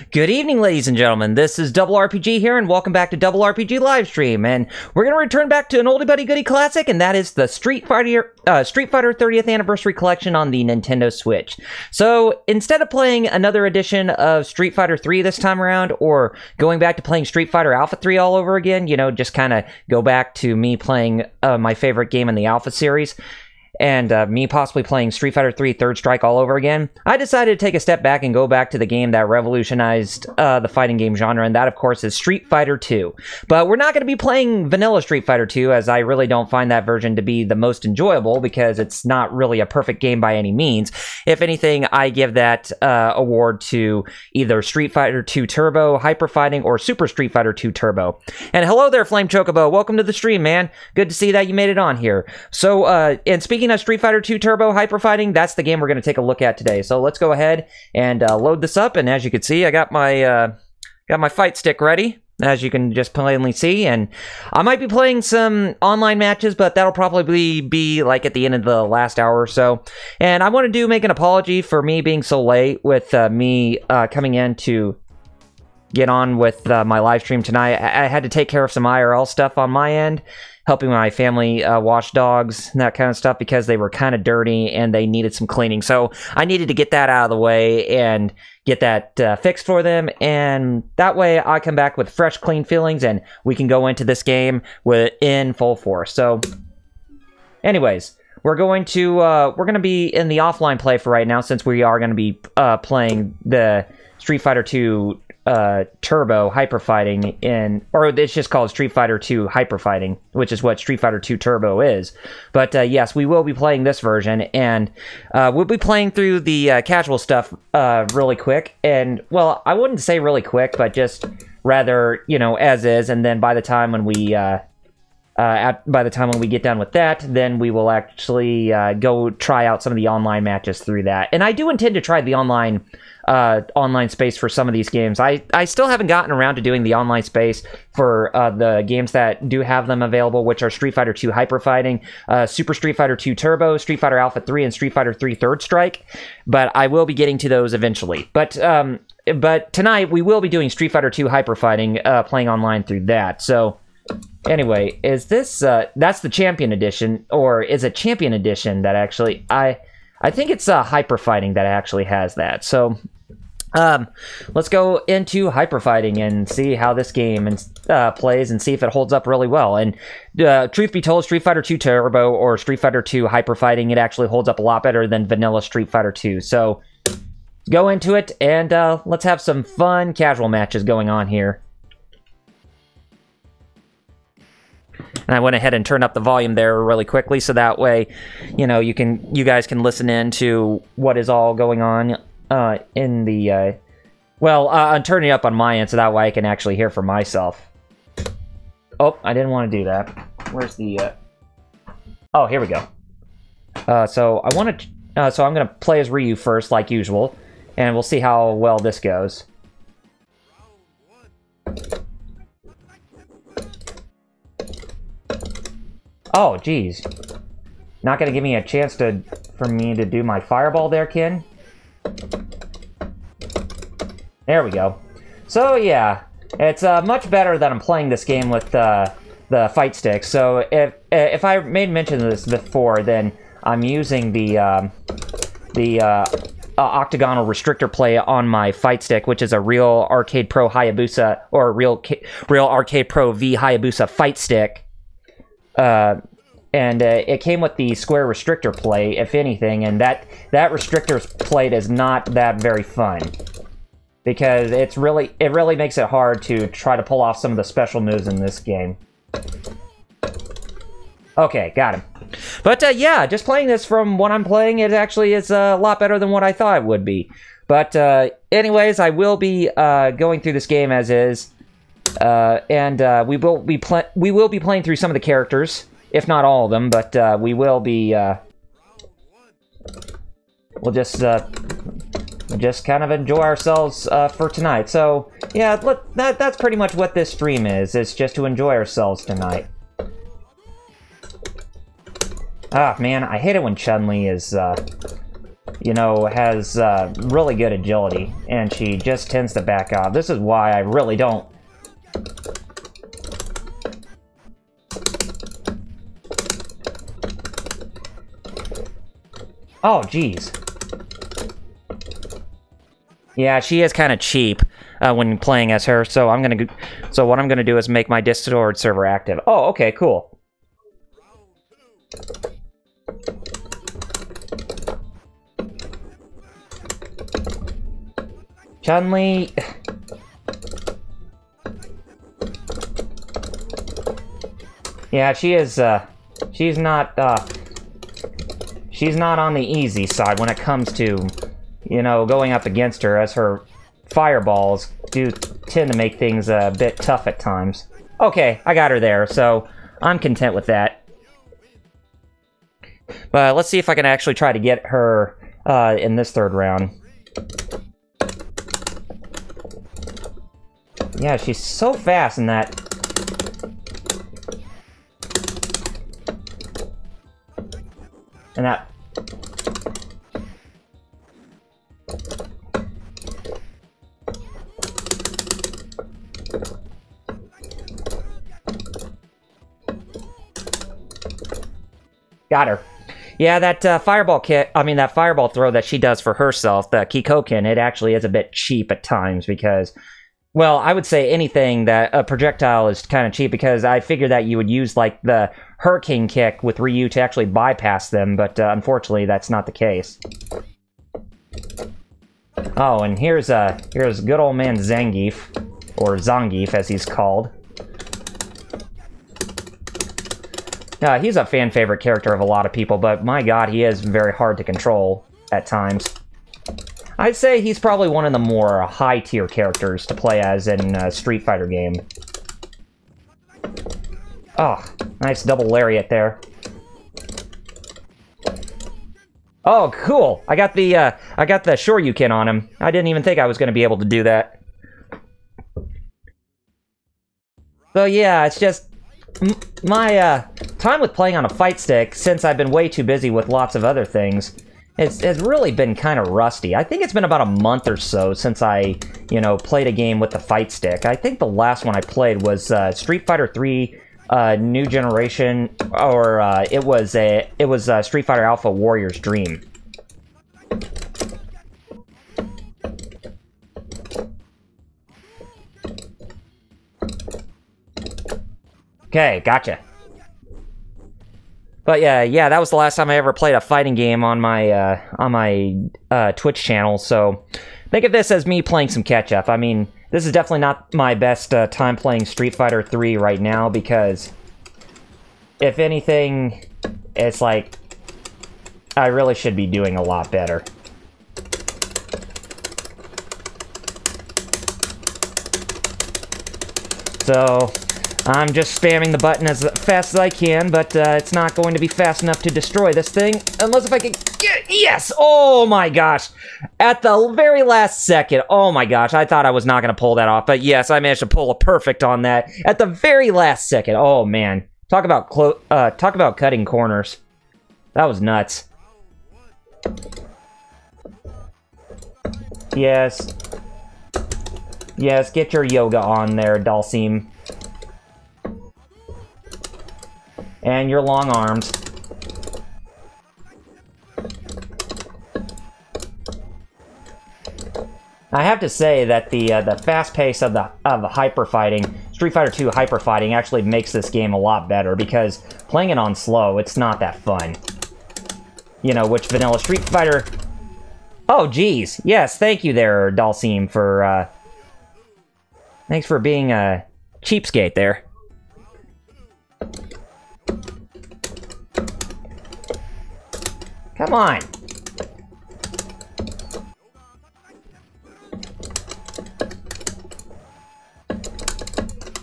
Good evening, ladies and gentlemen. This is Double RPG here, and welcome back to Double RPG Livestream. And we're going to return back to an oldie buddy goodie classic, and that is the Street Fighter 30th Anniversary Collection on the Nintendo Switch. So instead of playing another edition of Street Fighter 3 this time around, or going back to playing Street Fighter Alpha 3 all over again, you know, just kind of go back to me playing my favorite game in the Alpha series, and me possibly playing Street Fighter 3 Third Strike all over again, I decided to take a step back and go back to the game that revolutionized the fighting game genre, and that, of course, is Street Fighter 2. But we're not going to be playing vanilla Street Fighter 2, as I really don't find that version to be the most enjoyable, because it's not really a perfect game by any means. If anything, I give that award to either Street Fighter 2 Turbo, Hyper Fighting, or Super Street Fighter 2 Turbo. And hello there, Flame Chocobo. Welcome to the stream, man. Good to see that you made it on here. So, and speaking of Street Fighter 2 Turbo Hyper Fighting, that's the game we're going to take a look at today. So let's go ahead and load this up. And as you can see, I got my fight stick ready, as you can just plainly see. And I might be playing some online matches, but that'll probably be like at the end of the last hour or so. And I want to make an apology for me being so late with me coming in to get on with my live stream tonight. I had to take care of some IRL stuff on my end, helping my family wash dogs and that kind of stuff, because they were kind of dirty and they needed some cleaning. So I needed to get that out of the way and get that fixed for them, and that way I come back with fresh, clean feelings, and we can go into this game in full force. So anyways, we're going to be in the offline play for right now, since we are going to be playing the Street Fighter 2 Turbo Hyper Fighting or it's just called Street Fighter 2 Hyper Fighting, which is what Street Fighter 2 Turbo is. But yes, we will be playing this version, and we'll be playing through the casual stuff really quick. And, well, I wouldn't say really quick, but just rather, you know, as is. And then by the time when we get done with that, then we will actually go try out some of the online matches through that. And I do intend to try the online space for some of these games. I still haven't gotten around to doing the online space for the games that do have them available, which are Street Fighter 2 Hyper Fighting, Super Street Fighter 2 Turbo, Street Fighter Alpha 3, and Street Fighter 3 Third Strike. But I will be getting to those eventually. But tonight we will be doing Street Fighter 2 Hyper Fighting, playing online through that. So anyway, is this that's the Champion Edition, or is it Champion Edition that actually I think it's Hyper Fighting that actually has that. So let's go into Hyper Fighting and see how this game plays, and see if it holds up really well. And truth be told, Street Fighter 2 Turbo or Street Fighter 2 Hyper Fighting, it actually holds up a lot better than vanilla Street Fighter 2. So go into it, and let's have some fun casual matches going on here. And I went ahead and turned up the volume there really quickly, so that way, you know, you guys can listen in to what is all going on in the. I'm turning it up on my end, so that way I can actually hear for myself. Oh, I didn't want to do that. Where's the? Oh, here we go. So I'm gonna play as Ryu first, like usual, and we'll see how well this goes. Oh, geez. Not gonna give me a chance for me to do my fireball there, Ken? There we go. So, yeah. It's much better that I'm playing this game with the fight stick. So, if I made mention of this before, then I'm using the octagonal restrictor play on my fight stick, which is a Real Arcade Pro Hayabusa, or Real Arcade Pro V Hayabusa fight stick. And it came with the square restrictor plate, if anything, and that restrictor's plate is not that very fun, because it really makes it hard to try to pull off some of the special moves in this game. Okay, got him. But yeah, just playing this from what I'm playing, it actually is a lot better than what I thought it would be. But anyways, I will be going through this game as is. And we will be playing through some of the characters, if not all of them, but we will be we'll just kind of enjoy ourselves for tonight. So yeah, that's pretty much what this stream is. It's just to enjoy ourselves tonight. Ah, man, I hate it when Chun-Li is you know, has really good agility, and she just tends to back off. This is why I really don't... Oh, jeez. Yeah, she is kind of cheap when playing as her, so so what I'm gonna do is make my Discord server active. Oh, okay, cool. Chun-Li... Yeah, she is, she's not on the easy side when it comes to, you know, going up against her, as her fireballs do tend to make things a bit tough at times. Okay, I got her there, so I'm content with that. But let's see if I can actually try to get her in this third round. Yeah, she's so fast in that. And that. Got her. Yeah, that fireball kit, I mean, that fireball throw that she does for herself, the Kikoken, it actually is a bit cheap at times because, well, I would say anything that a projectile is kind of cheap because I figured that you would use, like, the Hurricane Kick with Ryu to actually bypass them, but unfortunately that's not the case. Oh, and here's good old man Zangief, or Zangief as he's called. He's a fan favorite character of a lot of people, but my god, he is very hard to control at times. I'd say he's probably one of the more high-tier characters to play as in a Street Fighter game. Oh, nice double lariat there. Oh, cool! I got the Shoryuken on him. I didn't even think I was going to be able to do that. So yeah, it's just... my time with playing on a fight stick, since I've been way too busy with lots of other things, has really been kind of rusty. I think it's been about a month or so since I, you know, played a game with the fight stick. I think the last one I played was Street Fighter 3 New Generation, or it was Street Fighter Alpha Warrior's Dream. Okay, gotcha. But yeah, that was the last time I ever played a fighting game on my Twitch channel. So think of this as me playing some catch up. I mean, this is definitely not my best time playing Street Fighter 3 right now because, if anything, it's like I really should be doing a lot better. So I'm just spamming the button as fast as I can, but it's not going to be fast enough to destroy this thing, unless if I can get... Yes! Oh my gosh! At the very last second, oh my gosh, I thought I was not going to pull that off, but yes, I managed to pull a perfect on that at the very last second. Oh man. Talk about cutting corners. That was nuts. Yes. Yes, get your yoga on there, Dalsim. And your long arms. I have to say that the fast pace of the hyper fighting, Street Fighter 2 hyper fighting, actually makes this game a lot better because playing it on slow, it's not that fun. You know, which vanilla Street Fighter... Oh, geez. Yes, thank you there, Dalsim, for, thanks for being a cheapskate there. Come on.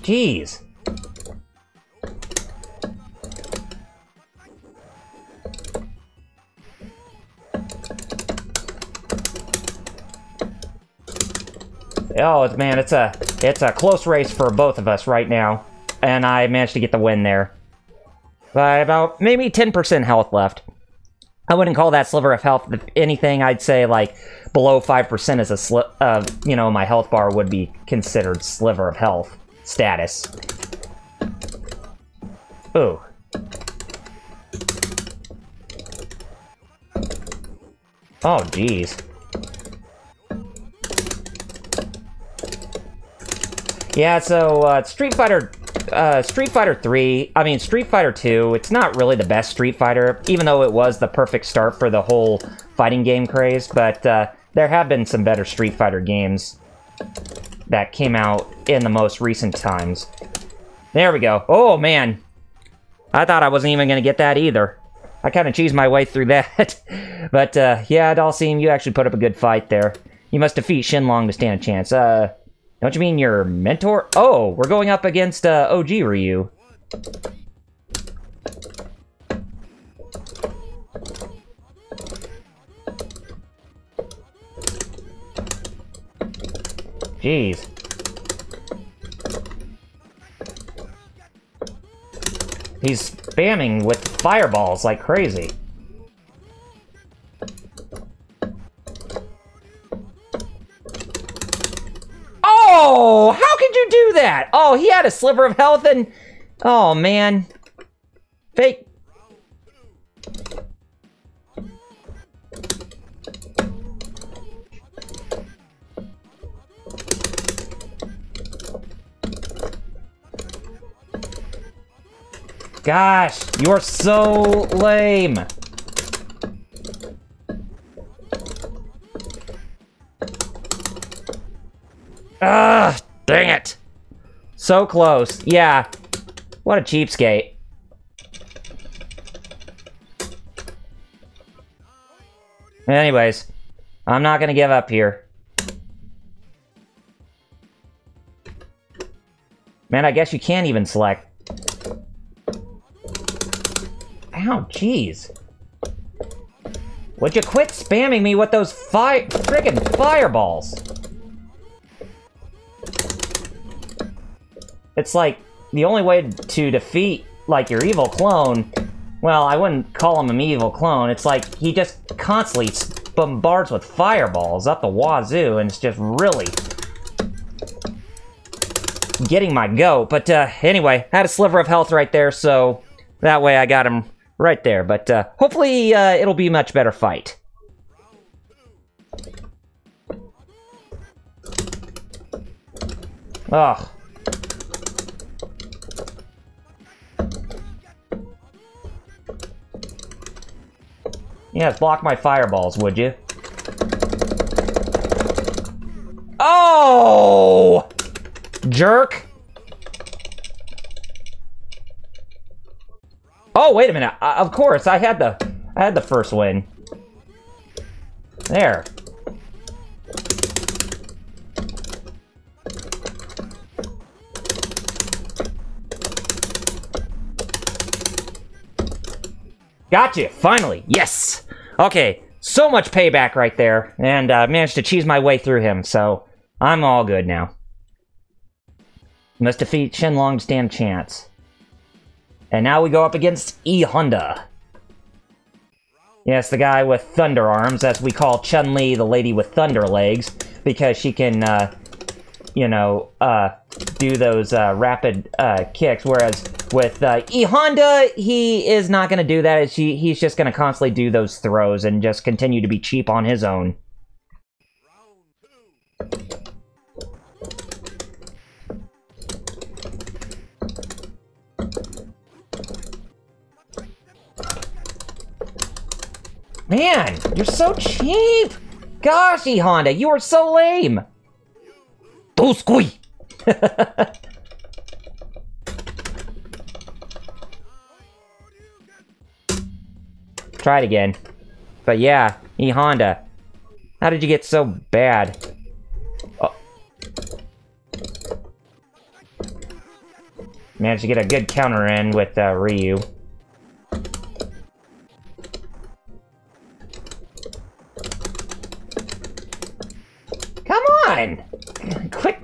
Jeez. Oh man, it's a close race for both of us right now, and I managed to get the win there. By about maybe 10% health left. I wouldn't call that sliver of health. If anything, I'd say like below 5% is a you know, my health bar would be considered sliver of health status. Ooh. Oh, jeez. Yeah, so Street Fighter 3, I mean Street Fighter 2, it's not really the best Street Fighter, even though it was the perfect start for the whole fighting game craze, but there have been some better Street Fighter games that came out in the most recent times. There we go. Oh, man. I thought I wasn't even going to get that either. I kind of cheesed my way through that. But, yeah, Dalsim, you actually put up a good fight there. You must defeat Shenlong to stand a chance. Don't you mean your mentor? Oh, we're going up against OG Ryu. Jeez. He's spamming with fireballs like crazy. Oh, how could you do that? Oh, he had a sliver of health and... Oh, man. Fake. Gosh, you're so lame. Ugh, dang it. So close. Yeah. What a cheapskate. Anyways, I'm not gonna give up here. Man, I guess you can't even select. Ow, jeez. Would you quit spamming me with those friggin' fireballs? It's like, the only way to defeat, like, your evil clone... Well, I wouldn't call him an evil clone. It's like, he just constantly bombards with fireballs up the wazoo, and it's just really... getting my goat. But, anyway, had a sliver of health right there, so... that way I got him right there. But, hopefully, it'll be a much better fight. Ugh. Yes, block my fireballs, would you? Oh! Jerk! Oh, wait a minute. Of course, I had the first win. There. Gotcha! Finally! Yes! Okay, so much payback right there, and managed to cheese my way through him, so I'm all good now. Must defeat Shenlong to stand a chance. And now we go up against E Honda. Yes, the guy with thunder arms, as we call Chun-Li the lady with thunder legs, because she can, you know, do those rapid kicks, whereas with E Honda, he is not going to do that. He's just going to constantly do those throws and just continue to be cheap on his own. Man, you're so cheap! Gosh, E Honda, you are so lame! Doskoi! Try it again. But yeah, E Honda. How did you get so bad? Oh. Managed to get a good counter in with Ryu. Come on! Quick!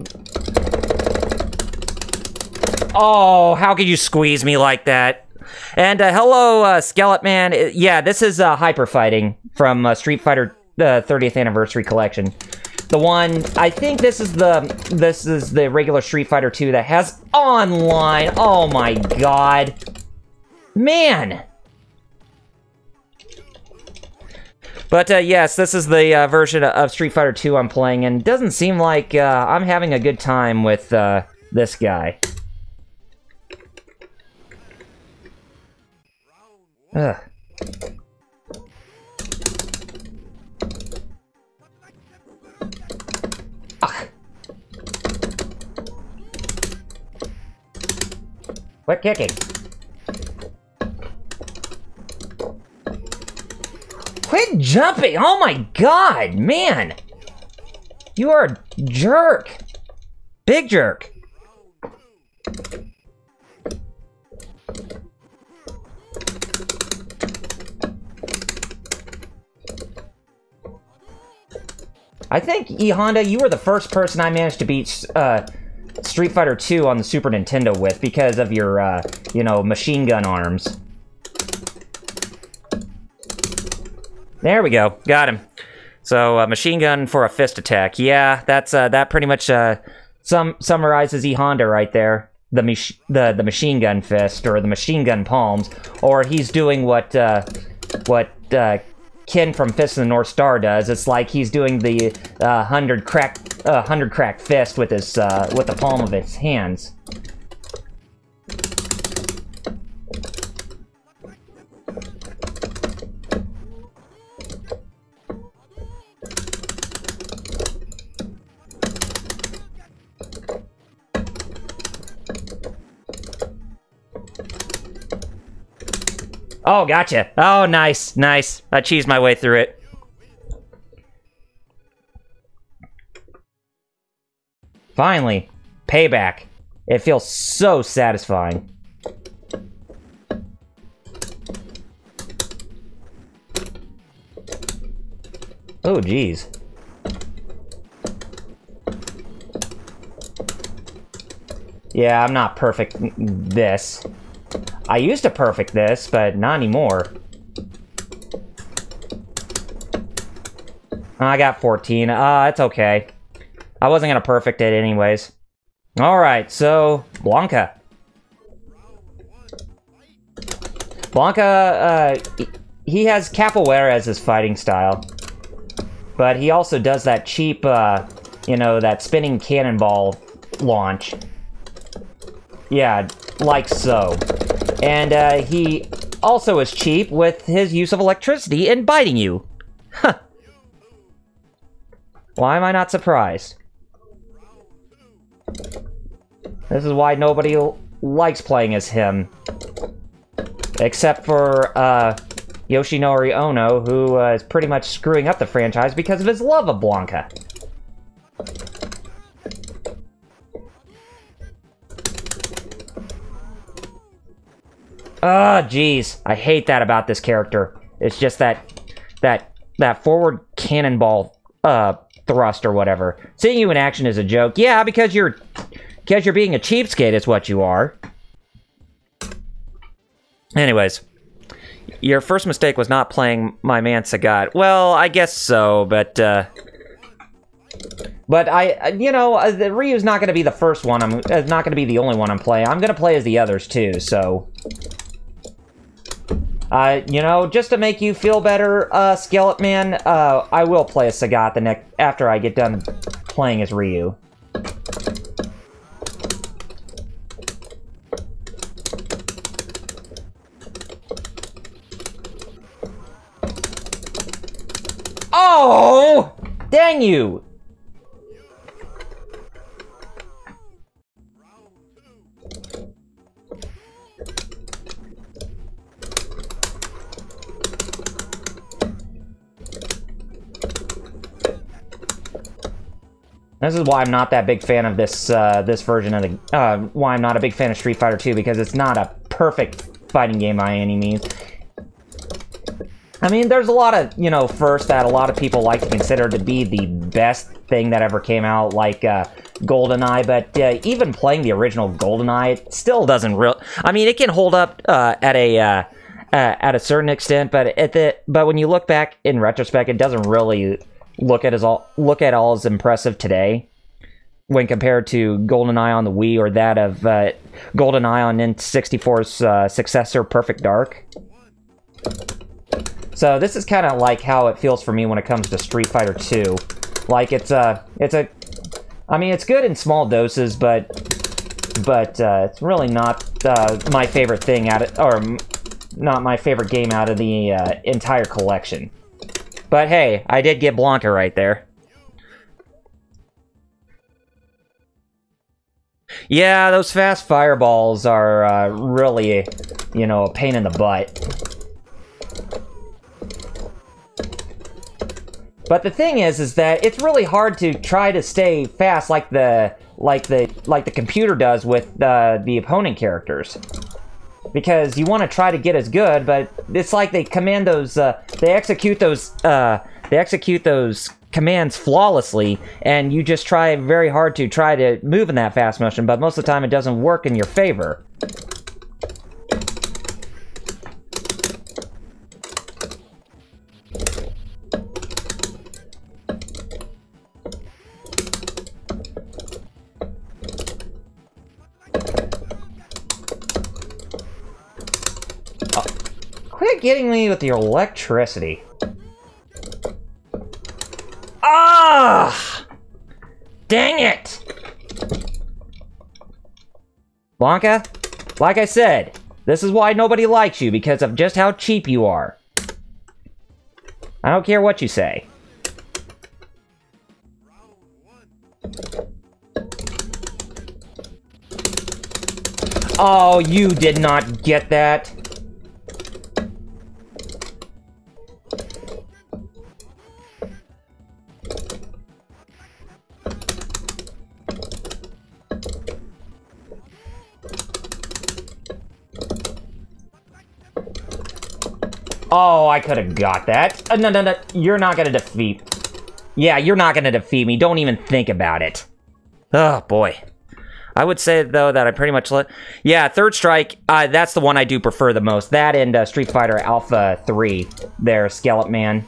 Oh, how could you squeeze me like that? And hello, Skeleton Man. Yeah, this is Hyper Fighting from Street Fighter 30th Anniversary Collection. The one, I think this is the regular Street Fighter 2 that has online. Oh my god. Man. But yes, this is the version of Street Fighter 2 I'm playing, and it doesn't seem like I'm having a good time with this guy. Ugh. Ugh. Quit kicking. Quit jumping! Oh my god, man! You are a jerk. Big jerk. I think, E Honda, you were the first person I managed to beat Street Fighter 2 on the Super Nintendo with because of your, you know, machine gun arms. There we go. Got him. So, machine gun for a fist attack. Yeah, that's, that pretty much, summarizes E Honda right there. The machine gun fist, or the machine gun palms. Or he's doing what Ken from Fist of the North Star does. It's like he's doing the 100 crack fist with his with the palm of his hands. Oh, gotcha. Oh, nice, nice. I cheesed my way through it. Finally, payback. It feels so satisfying. Oh, geez. Yeah, I'm not perfect this. I used to perfect this, but not anymore. I got 14. It's okay. I wasn't gonna perfect it anyways. Alright, so, Blanca. Blanca, he has capoeira as his fighting style. But he also does that cheap, you know, that spinning cannonball launch. Yeah, like so. And, he also is cheap with his use of electricity and biting you. Huh. Why am I not surprised? This is why nobody likes playing as him. Except for, Yoshinori Ono, who is pretty much screwing up the franchise because of his love of Blanca. Oh, jeez. I hate that about this character. It's just that forward cannonball thrust or whatever. Seeing you in action is a joke. Yeah, because you're being a cheapskate is what you are. Anyways, your first mistake was not playing my man Sagat. Well, I guess so, but you know, the Ryu's not going to be the first one. Not going to be the only one I'm playing. I'm going to play as the others too. So, you know, just to make you feel better, Skeleton Man, I will play as Sagat after I get done playing as Ryu. Oh! Dang you! This is why I'm not that big fan of this this version of the why I'm not a big fan of Street Fighter 2, because it's not a perfect fighting game by any means. I mean, there's a lot of, you know, firsts that a lot of people like to consider to be the best thing that ever came out, like GoldenEye, but even playing the original GoldenEye, it still doesn't I mean, it can hold up at a certain extent, but when you look back in retrospect, it doesn't really look at all as impressive today when compared to GoldenEye on the Wii or that of GoldenEye on N64's successor, Perfect Dark. So this is kind of like how it feels for me when it comes to Street Fighter 2. Like I mean, it's good in small doses, but it's really not my favorite thing not my favorite game out of the entire collection. But hey, I did get Blanca right there. Yeah, those fast fireballs are really, you know, a pain in the butt. But the thing is that it's really hard to try to stay fast like the computer does with the opponent characters, because you want to try to get as good, but it's like they command those, they execute those commands flawlessly, and you just try very hard to try to move in that fast motion, but most of the time it doesn't work in your favor. Quit getting me with your electricity. Ah! Dang it! Blanca, like I said, this is why nobody likes you, because of just how cheap you are. I don't care what you say. Oh, you did not get that. Oh, I could have got that. No. You're not gonna defeat... Yeah, you're not gonna defeat me. Don't even think about it. Oh, boy. I would say, though, that I pretty much... Yeah, Third Strike, that's the one I do prefer the most. That and Street Fighter Alpha 3, there, Skeleton Man.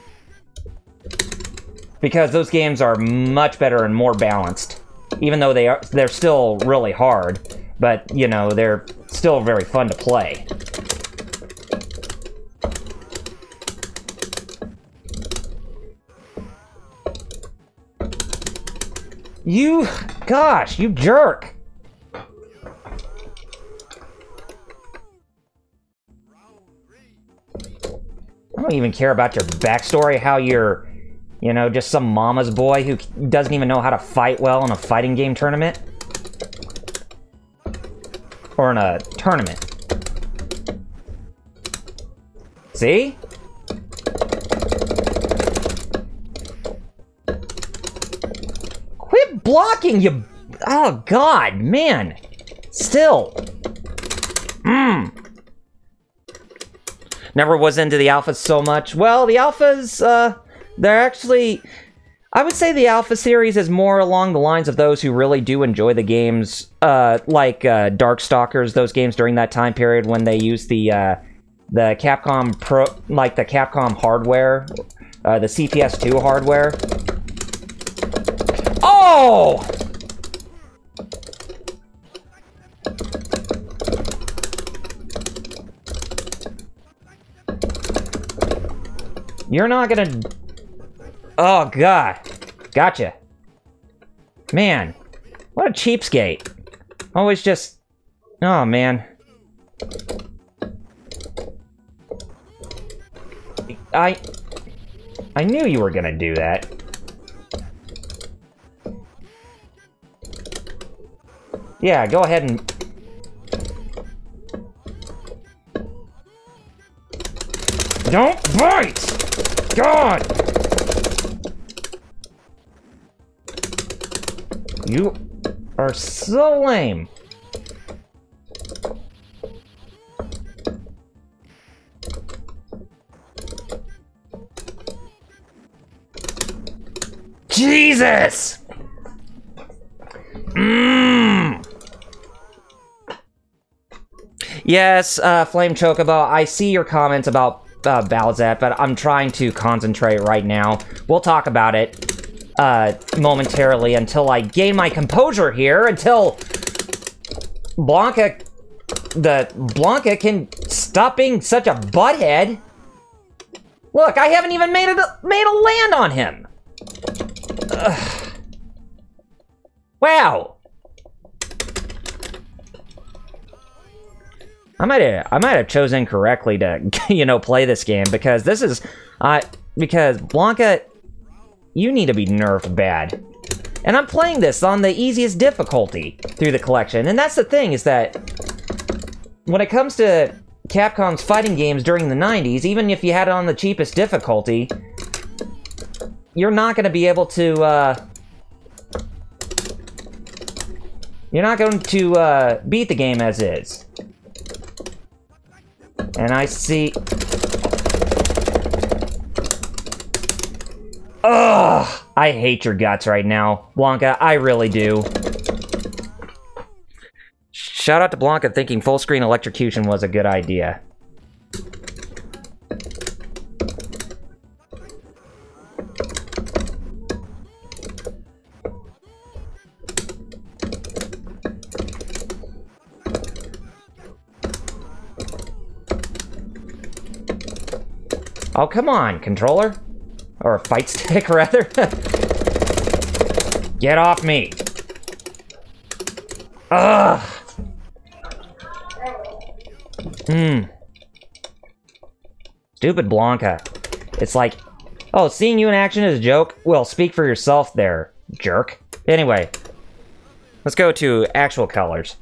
Because those games are much better and more balanced. Even though they're still really hard. But, you know, they're still very fun to play. You... Gosh, you jerk! I don't even care about your backstory, how you're, you know, just some mama's boy who doesn't even know how to fight well in a fighting game tournament. Or in a tournament. See? Quit blocking, you... Oh, God, man. Still. Never was into the alphas so much. Well, the alphas, they're actually... I would say the Alpha series is more along the lines of those who really do enjoy the games, like Darkstalkers, those games during that time period when they used the Capcom Pro, like the Capcom hardware, the CPS2 hardware. Oh! You're not gonna... Oh, God. Gotcha. Man. What a cheapskate. Always just... Oh, man. I knew you were gonna do that. Yeah, go ahead and... Don't bite! God! You are so lame. Jesus! Yes, Flame Chocobo, I see your comments about Bowsette, but I'm trying to concentrate right now. We'll talk about it momentarily until I gain my composure here, until Blanca can stop being such a butthead. Look, I haven't even made a land on him. Ugh. Wow. I might have chosen correctly to, you know, play this game, because this is, because Blanca, you need to be nerfed bad. And I'm playing this on the easiest difficulty through the collection, and that's the thing, is that when it comes to Capcom's fighting games during the 90s, even if you had it on the cheapest difficulty, you're not going to be able to, you're not going to, beat the game as is. And I see... Ugh! I hate your guts right now, Blanca. I really do. Shout out to Blanca thinking full screen electrocution was a good idea. Oh, come on, controller? Or fight stick, rather. Get off me. Ugh. Stupid Blanca. It's like, oh, seeing you in action is a joke? Well, speak for yourself there, jerk. Anyway, let's go to actual colors.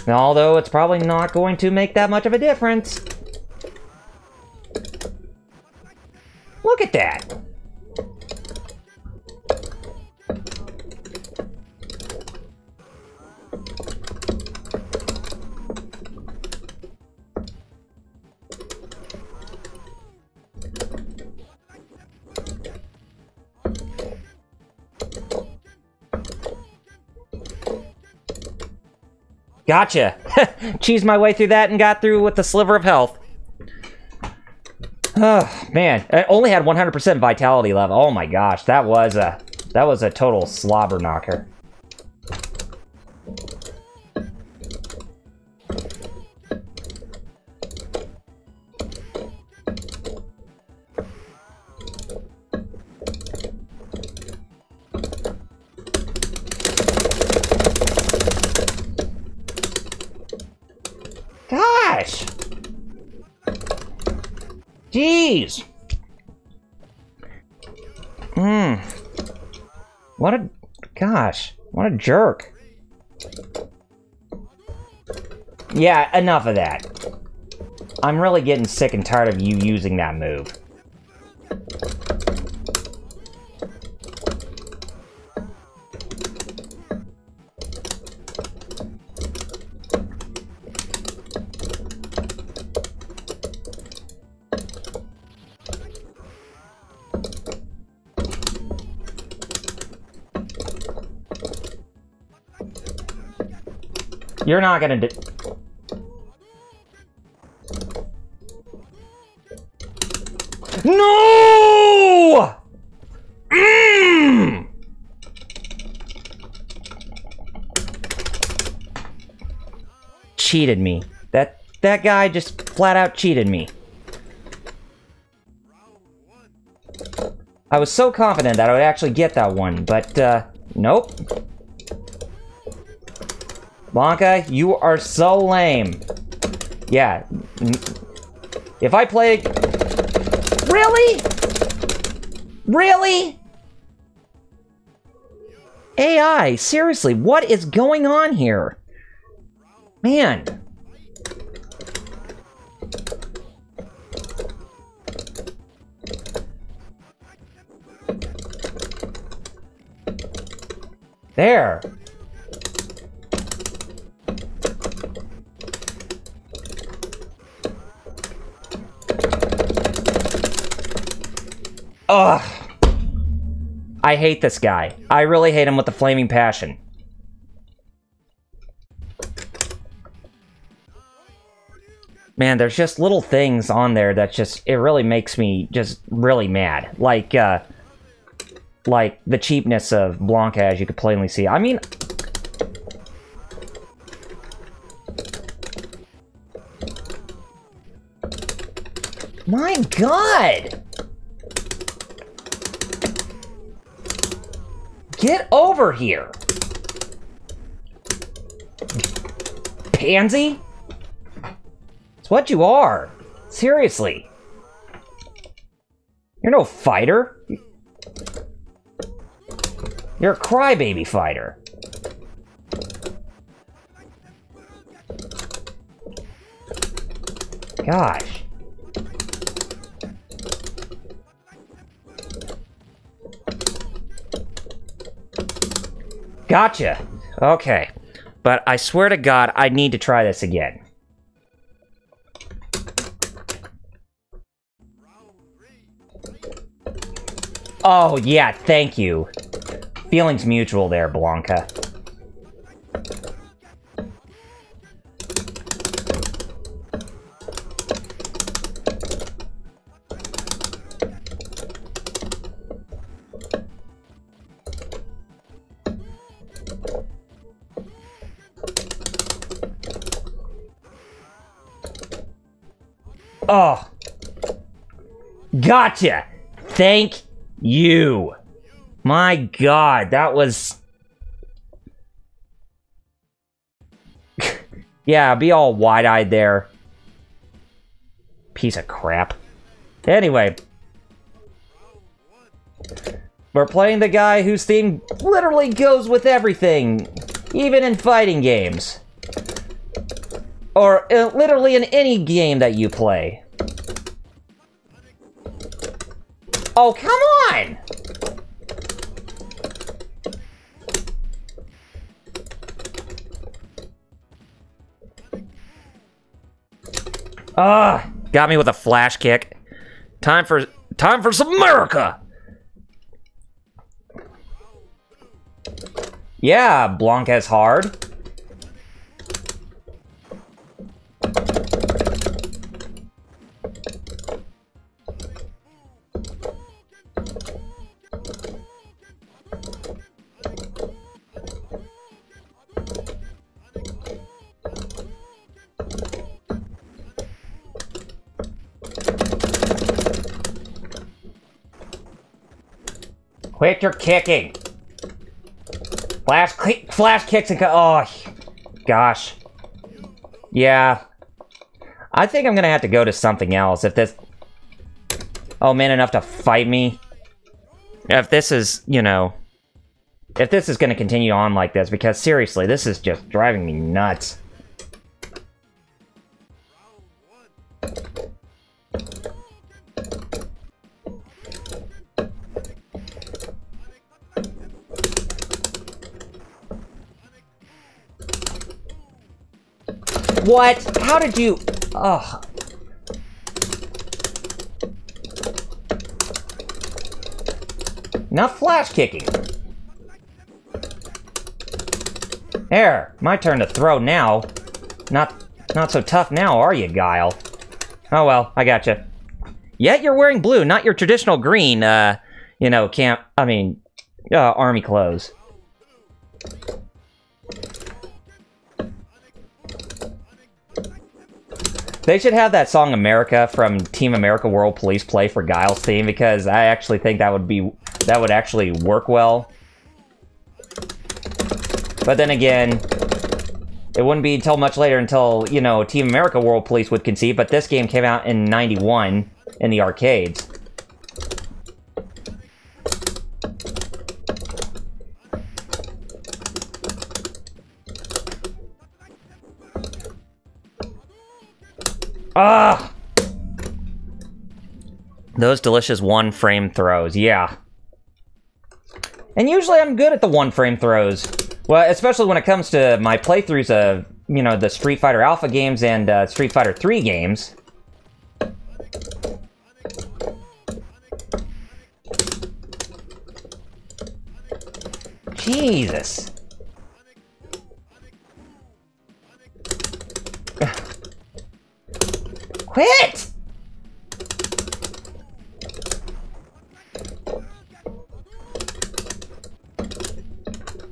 Now, although it's probably not going to make that much of a difference. Look at that! Gotcha! Cheesed my way through that and got through with a sliver of health. Oh, man. I only had 100% vitality level. Oh my gosh, that was a total slobber knocker. Gosh! Jeez! What a... Gosh, what a jerk. Yeah, enough of that. I'm really getting sick and tired of you using that move. You're not gonna do... No! Cheated me. That guy just flat out cheated me. I was so confident that I would actually get that one, but, nope. Blanca, you are so lame. Yeah. If I play... Really? Really? AI, seriously, what is going on here? Man. There. Ugh. I hate this guy. I really hate him with a flaming passion. Man, there's just little things on there that just, it really makes me just really mad. Like the cheapness of Blanca, as you could plainly see. I mean... My God! Get over here! Pansy? It's what you are. Seriously. You're no fighter. You're a crybaby fighter. Gosh. Gotcha. Okay. But I swear to God, I need to try this again. Oh, yeah, thank you. Feelings mutual there, Blanca. Oh. Gotcha! Thank you. My God, that was... Yeah, be all wide-eyed there. Piece of crap. Anyway. We're playing the guy whose theme literally goes with everything. Even in fighting games. Or literally in any game that you play. Oh, come on! Ah, got me with a flash kick. Time for some America! Yeah, Blanca's hard. Quit your kicking. Flash kicks and oh, gosh. Yeah. I think I'm gonna have to go to something else if this... Oh, man enough to fight me. If this is, you know... If this is gonna continue on like this, because seriously, this is just driving me nuts. What? How did you... Ugh. Now flash kicking. There, my turn to throw now. Not so tough now, are you, Guile? Oh well, I gotcha. Yet you're wearing blue, not your traditional green, you know, army clothes. They should have that song America from Team America World Police play for Guile's theme, because I actually think that would actually work well. But then again, it wouldn't be until much later until, you know, Team America World Police would concede, but this game came out in '91 in the arcades. Ah! Those delicious one-frame throws, yeah. And usually I'm good at the one-frame throws. Well, especially when it comes to my playthroughs of, you know, the Street Fighter Alpha games and Street Fighter 3 games. Jesus. Quit!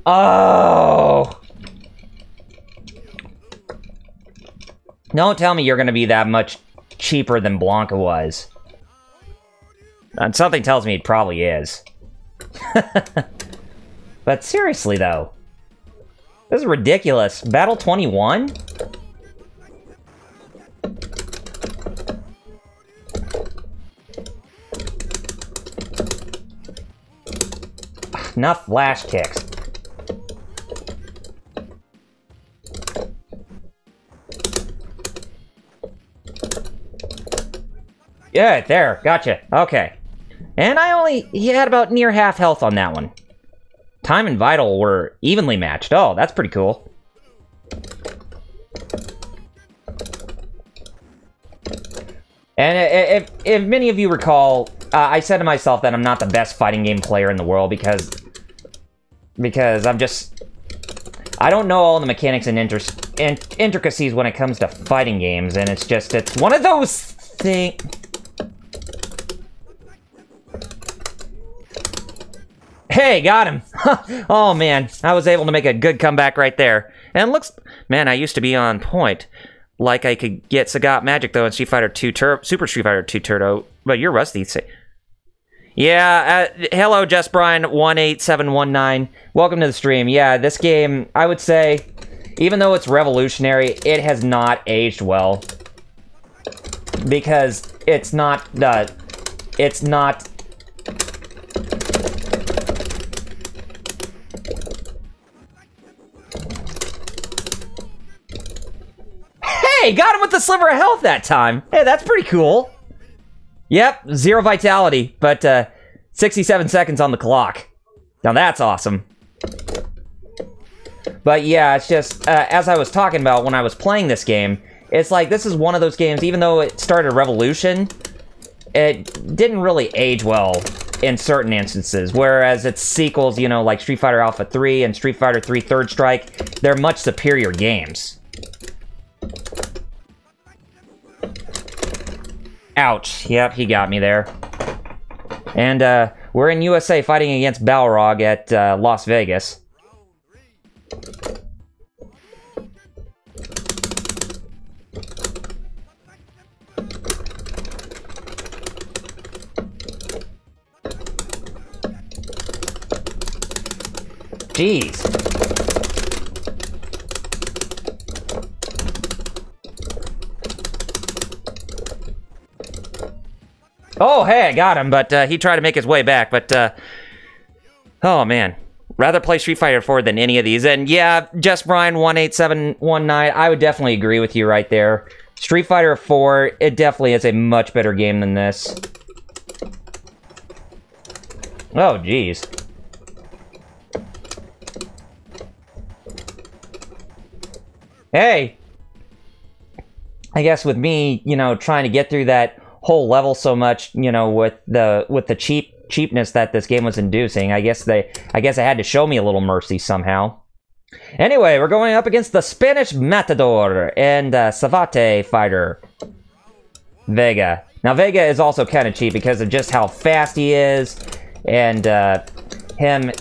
Oh! Don't tell me you're gonna be that much cheaper than Blanca was. And something tells me it probably is. But seriously, though. This is ridiculous. Battle 21? Enough flash kicks. Yeah, there. Gotcha. Okay. And he had about near half health on that one. Time and Vital were evenly matched. Oh, that's pretty cool. And if many of you recall, I said to myself that I'm not the best fighting game player in the world because I don't know all the mechanics and intricacies when it comes to fighting games, and it's one of those things. Hey, got him! Oh man, I was able to make a good comeback right there. And looks, man, I used to be on point. Like I could get Sagat Magic though in Super Street Fighter 2 Turbo, but you're rusty. Yeah, hello, Just Brian 18719. Welcome to the stream. Yeah, this game, I would say, even though it's revolutionary, it has not aged well. Because it's not. Hey, got him with the sliver of health that time. Hey, that's pretty cool. Yep, 0 vitality, but 67 seconds on the clock. Now that's awesome. But yeah, it's just, as I was talking about when I was playing this game, it's like this is one of those games, even though it started a revolution, it didn't really age well in certain instances, whereas its sequels, you know, like Street Fighter Alpha 3 and Street Fighter 3 Third Strike, they're much superior games. Ouch. Yep, he got me there. And, we're in USA fighting against Balrog at, Las Vegas. Jeez. Oh, hey, I got him, but he tried to make his way back, but, oh, man. Rather play Street Fighter 4 than any of these. And yeah, Just Brian 18719, I would definitely agree with you right there. Street Fighter 4, it definitely is a much better game than this. Oh, jeez. Hey! I guess with me, you know, trying to get through that whole level so much, you know, with the cheapness that this game was inducing, I guess I had to show me a little mercy somehow. Anyway, we're going up against the Spanish Matador and Savate fighter Vega. Now Vega is also kind of cheap because of just how fast he is, and him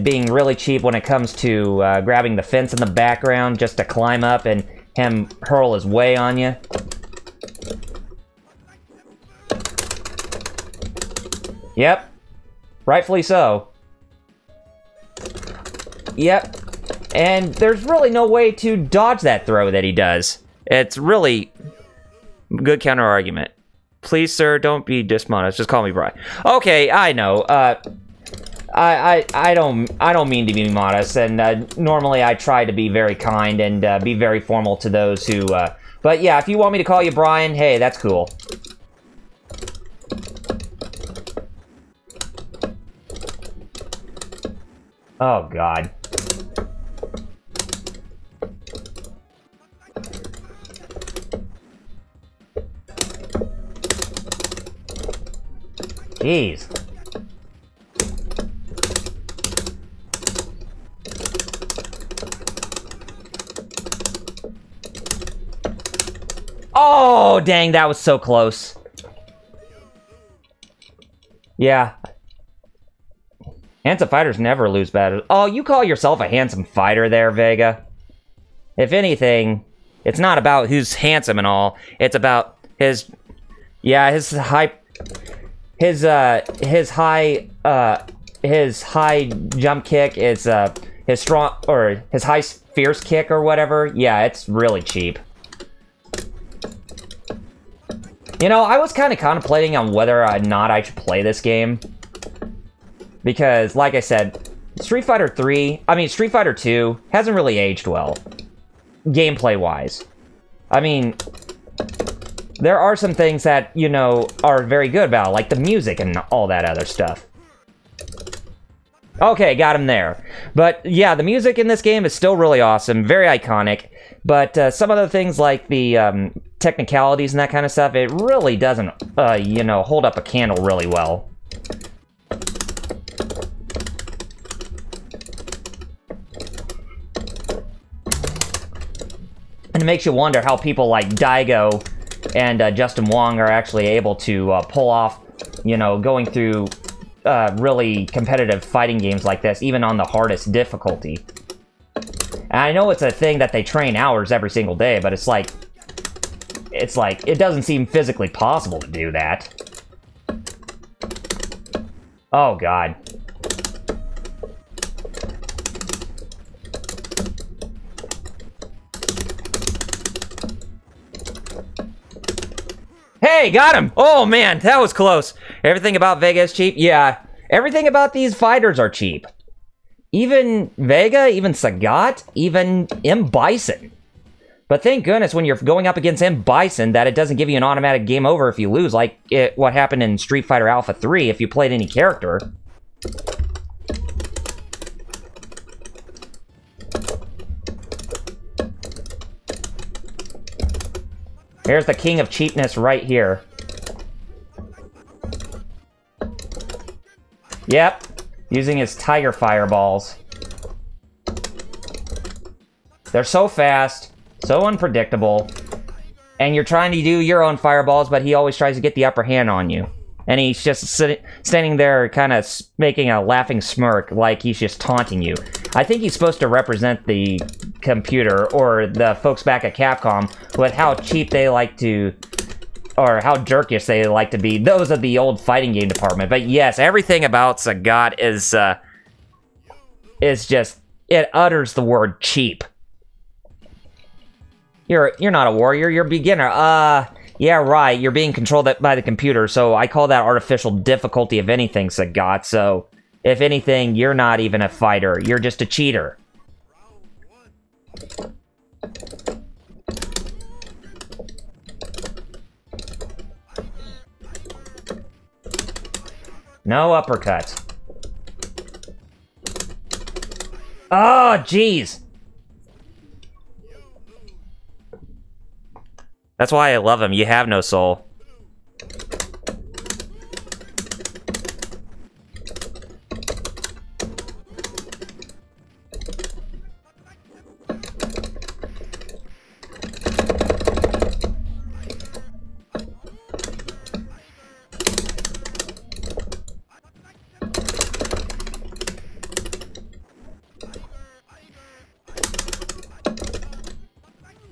being really cheap when it comes to grabbing the fence in the background just to climb up and him hurl his way on you. Yep. Rightfully so. Yep. And there's really no way to dodge that throw that he does. It's really good counter argument. Please, sir, don't be dishonest. Just call me Brian. Okay, I know. I don't mean to be modest, and normally I try to be very kind and be very formal to those who. But yeah, if you want me to call you Brian, hey, that's cool. Oh, God. Jeez. Oh, dang, that was so close. Yeah. Handsome fighters never lose battles. Oh, you call yourself a handsome fighter there, Vega? If anything, it's not about who's handsome and all. It's about his... Yeah, his high jump kick is, his strong... Or his high fierce kick or whatever. Yeah, it's really cheap. You know, I was kind of contemplating on whether or not I should play this game. Because, like I said, Street Fighter 2 hasn't really aged well. Gameplay-wise. I mean, there are some things that, you know, are very good about it, like the music and all that other stuff. Okay, got him there. But, yeah, the music in this game is still really awesome, very iconic. But some of the things like the technicalities and that kind of stuff, it really doesn't, you know, hold up a candle really well. And it makes you wonder how people like Daigo and Justin Wong are actually able to pull off, you know, going through really competitive fighting games like this, even on the hardest difficulty. And I know it's a thing that they train hours every single day, but it's like, it doesn't seem physically possible to do that. Oh, God. Hey, got him! Oh, man, that was close. Everything about Vega is cheap? Yeah, everything about these fighters are cheap. Even Vega, even Sagat, even M. Bison. But thank goodness when you're going up against M. Bison that it doesn't give you an automatic game over if you lose, like what happened in Street Fighter Alpha 3 if you played any character. Here's the king of cheapness right here. Yep, using his Tiger Fireballs. They're so fast, so unpredictable, and you're trying to do your own fireballs, but he always tries to get the upper hand on you. And he's just standing there kind of making a laughing smirk like he's just taunting you. I think he's supposed to represent the computer or the folks back at Capcom with how cheap they like to, or how jerkish they like to be. Those of the old fighting game department. But yes, everything about Sagat is just, it utters the word cheap. You're not a warrior, you're a beginner. Yeah, right, you're being controlled by the computer, so I call that artificial difficulty if anything, Sagat. So, if anything, you're not even a fighter, you're just a cheater. No uppercut. Oh, jeez. That's why I love him. You have no soul.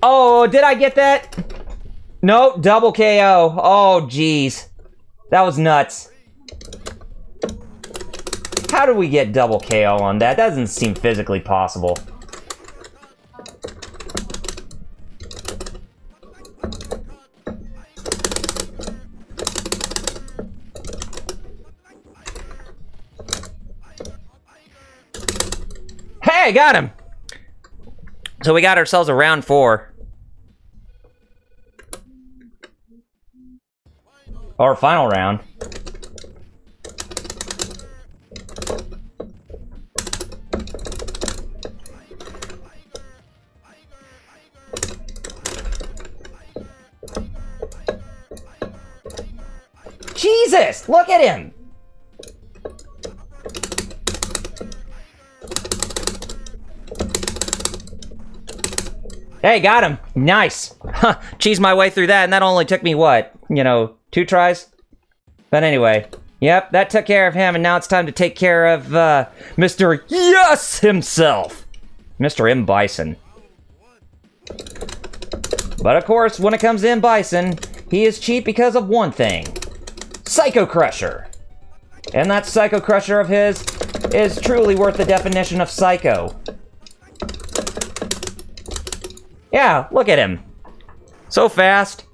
Oh, did I get that? Nope, double KO. Oh, jeez. That was nuts. How did we get double KO on that? That doesn't seem physically possible. Hey, got him! So we got ourselves a round 4. Or final round. Jesus! Look at him! Hey, got him! Nice! cheese my way through that, and that only took me, what, you know, 2 tries? But anyway, yep, that took care of him, and now it's time to take care of, Mr. Yes himself! Mr. M. Bison. But of course, when it comes to M. Bison, he is cheap because of one thing. Psycho Crusher. And that Psycho Crusher of his is truly worth the definition of psycho. Yeah, look at him. So fast.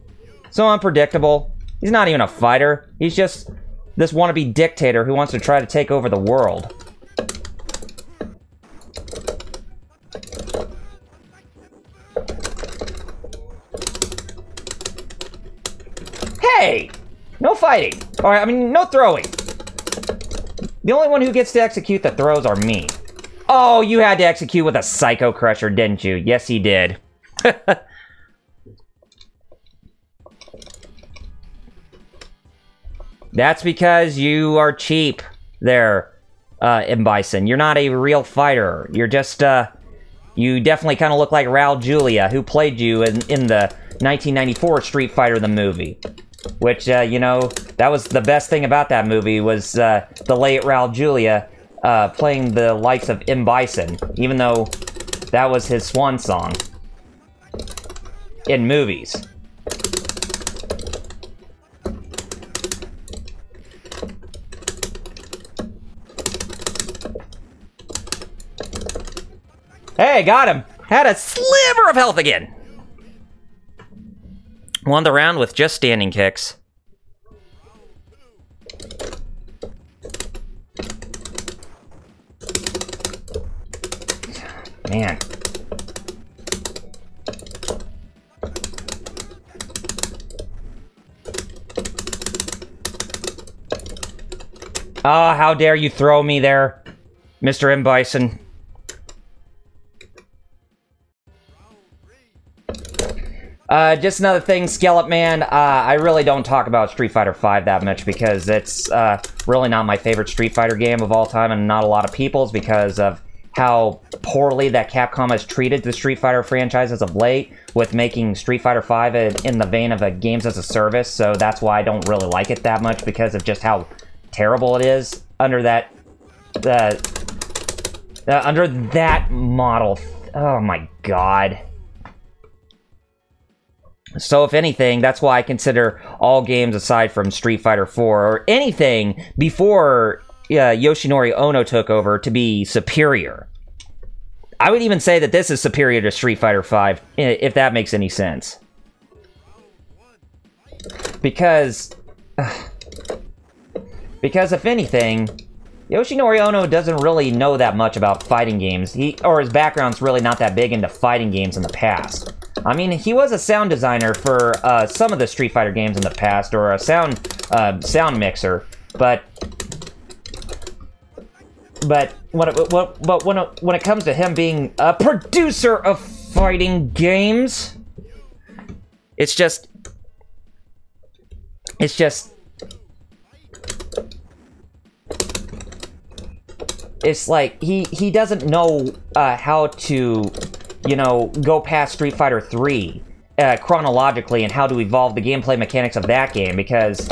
So unpredictable. He's not even a fighter. He's just this wannabe dictator who wants to try to take over the world. Hey! No fighting. Or, I mean, no throwing. The only one who gets to execute the throws are me. Oh, you had to execute with a Psycho Crusher, didn't you? Yes, he did. That's because you are cheap there, M. Bison. You're not a real fighter. You're just, you definitely kind of look like Raul Julia, who played you in the 1994 Street Fighter the movie. Which, you know, that was the best thing about that movie, was the late Raul Julia playing the likes of M. Bison, even though that was his swan song in movies. Hey, got him! Had a sliver of health again! Won the round with just standing kicks. Man. Ah, how dare you throw me there, Mr. M. Bison. Just another thing, Skeleton Man, I really don't talk about Street Fighter V that much because it's really not my favorite Street Fighter game of all time, and not a lot of people's, because of how poorly that Capcom has treated the Street Fighter franchise as of late, with making Street Fighter V in the vein of a games as a service. So that's why I don't really like it that much, because of just how terrible it is under that model. Oh my god. So if anything, that's why I consider all games aside from Street Fighter IV, or anything before Yoshinori Ono took over, to be superior. I would even say that this is superior to Street Fighter V, if that makes any sense. Because if anything, Yoshinori Ono doesn't really know that much about fighting games. His background's really not that big into fighting games in the past. I mean, he was a sound designer for some of the Street Fighter games in the past, or a sound mixer, but when it comes to him being a producer of fighting games, it's like he doesn't know how to, you know, go past Street Fighter 3 chronologically, and how to evolve the gameplay mechanics of that game, because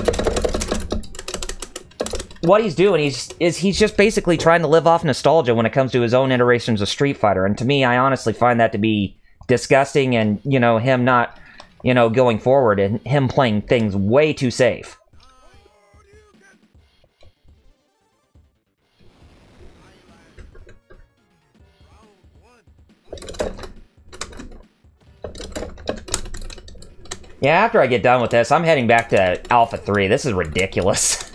what he's doing is he's just basically trying to live off nostalgia when it comes to his own iterations of Street Fighter, and to me, I honestly find that to be disgusting, and, you know, him not, you know, going forward, and him playing things way too safe. Yeah, after I get done with this, I'm heading back to Alpha 3. This is ridiculous.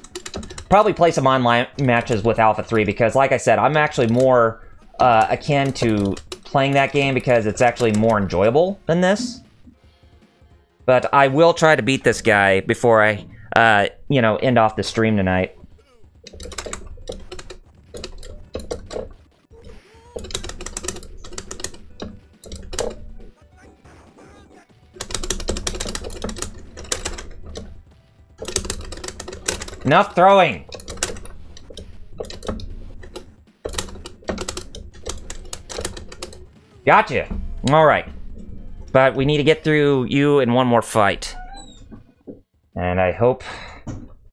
Probably play some online matches with Alpha 3, because, like I said, I'm actually more akin to playing that game, because it's actually more enjoyable than this. But I will try to beat this guy before I, you know, end off the stream tonight. Enough throwing! Gotcha! Alright. But we need to get through you in one more fight. And I hope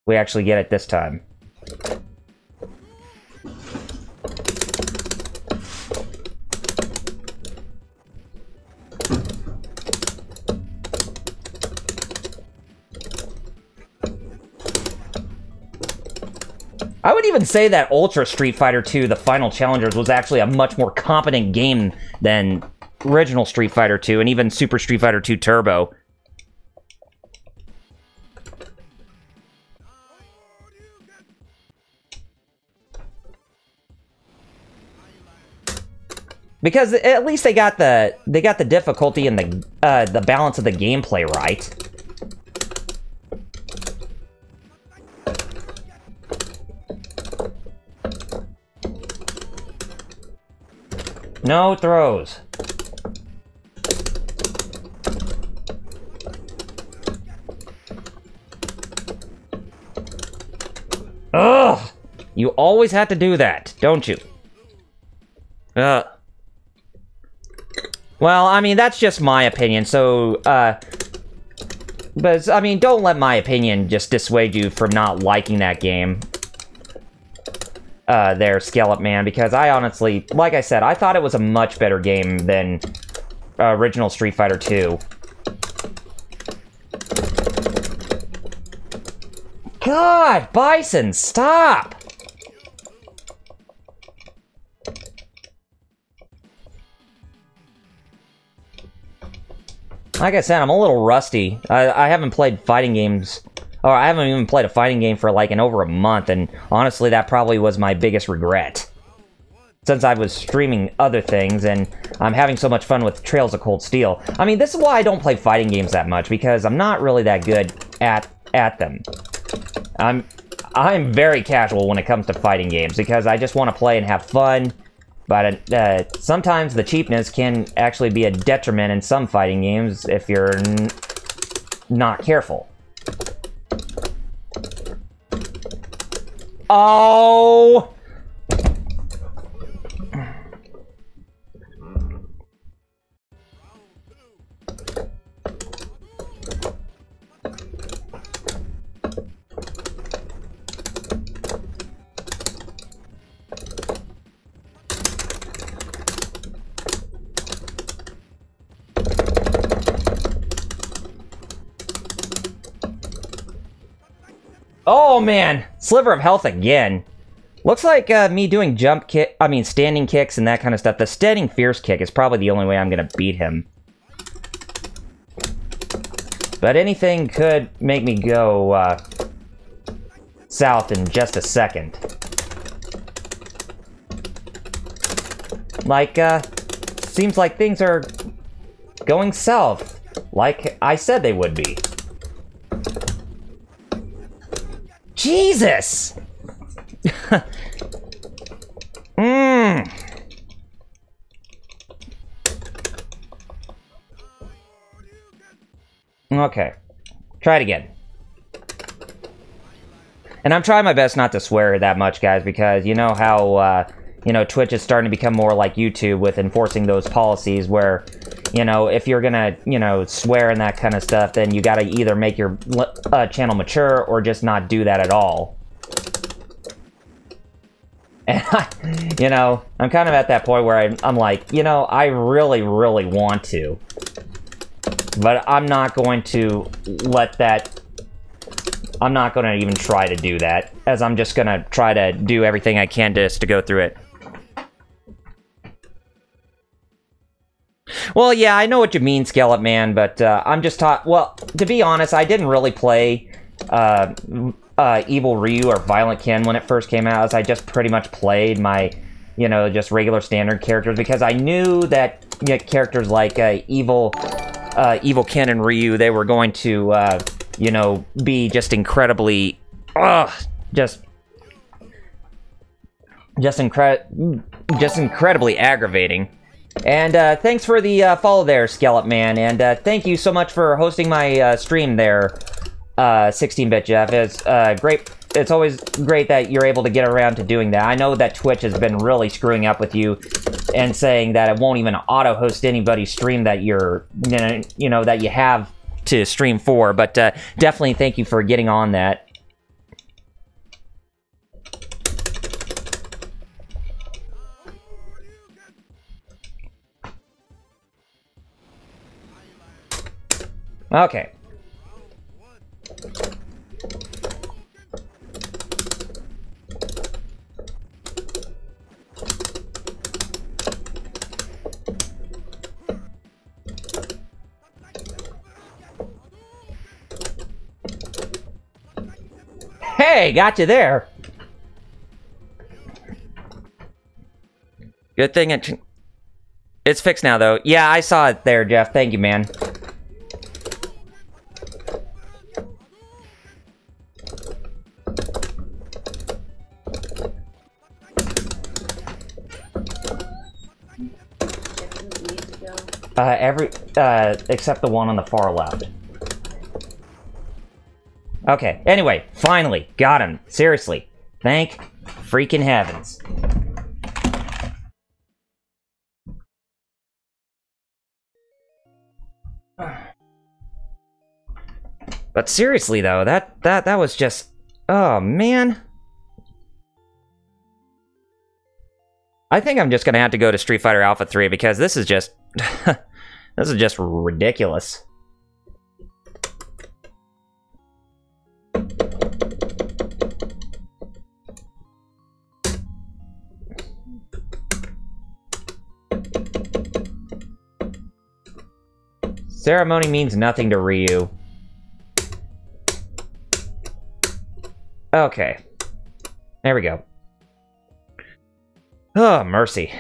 we actually get it this time. I would even say that Ultra Street Fighter 2, the Final Challengers, was actually a much more competent game than original Street Fighter 2 and even Super Street Fighter 2 Turbo. Because at least they got the difficulty and the balance of the gameplay right. No throws. Ugh! You always have to do that, don't you? Well, I mean, that's just my opinion, so, but, I mean, don't let my opinion just dissuade you from not liking that game. There, Scale Up Man, because I honestly, like I said, I thought it was a much better game than original Street Fighter 2. God, Bison, stop! Like I said, I'm a little rusty. I haven't played fighting games, or I haven't even played a fighting game for like over a month, and honestly, that probably was my biggest regret. Since I was streaming other things, and I'm having so much fun with Trails of Cold Steel. I mean, this is why I don't play fighting games that much, because I'm not really that good at them. I'm very casual when it comes to fighting games, because I just want to play and have fun. But sometimes the cheapness can actually be a detriment in some fighting games if you're not careful. Oh! Oh man, sliver of health again. Looks like me doing standing kicks and that kind of stuff. The standing fierce kick is probably the only way I'm gonna beat him. But anything could make me go south in just a second. Like, seems like things are going south, like I said they would be. Jesus! Okay. Try it again. And I'm trying my best not to swear that much, guys, because you know how, you know, Twitch is starting to become more like YouTube with enforcing those policies where, you know, if you're gonna, you know, swear and that kind of stuff, then you gotta either make your channel mature or just not do that at all. And, you know, I'm kind of at that point where I'm like, you know, I really, really want to. But I'm not going to let that... I'm not going to even try to do that, as I'm just going to try to do everything I can just to go through it. Well, yeah, I know what you mean, Scale Up Man, but I'm just well, to be honest, I didn't really play Evil Ryu or Violent Ken when it first came out, as I just pretty much played my, you know, just regular standard characters, because I knew that, you know, characters like Evil Ken and Ryu, they were going to, you know, be just incredibly, just incredibly aggravating. And thanks for the follow there, Scale Up Man, and thank you so much for hosting my stream there, 16-Bit Jeff. It's it's always great that you're able to get around to doing that. I know that Twitch has been really screwing up with you and saying that it won't even auto-host anybody's stream that you're, you know, that you have to stream for, but definitely thank you for getting on that. Okay. Hey, got you there. Good thing it's fixed now, though. Yeah, I saw it there, Jeff. Thank you, man. Except the one on the far left. Okay, anyway, finally, got him. Seriously. Thank freaking heavens. But seriously, though, that was just... Oh, man. I think I'm just gonna have to go to Street Fighter Alpha 3 because this is just... this is just ridiculous. Ceremony means nothing to Ryu. Okay. There we go. Oh, mercy.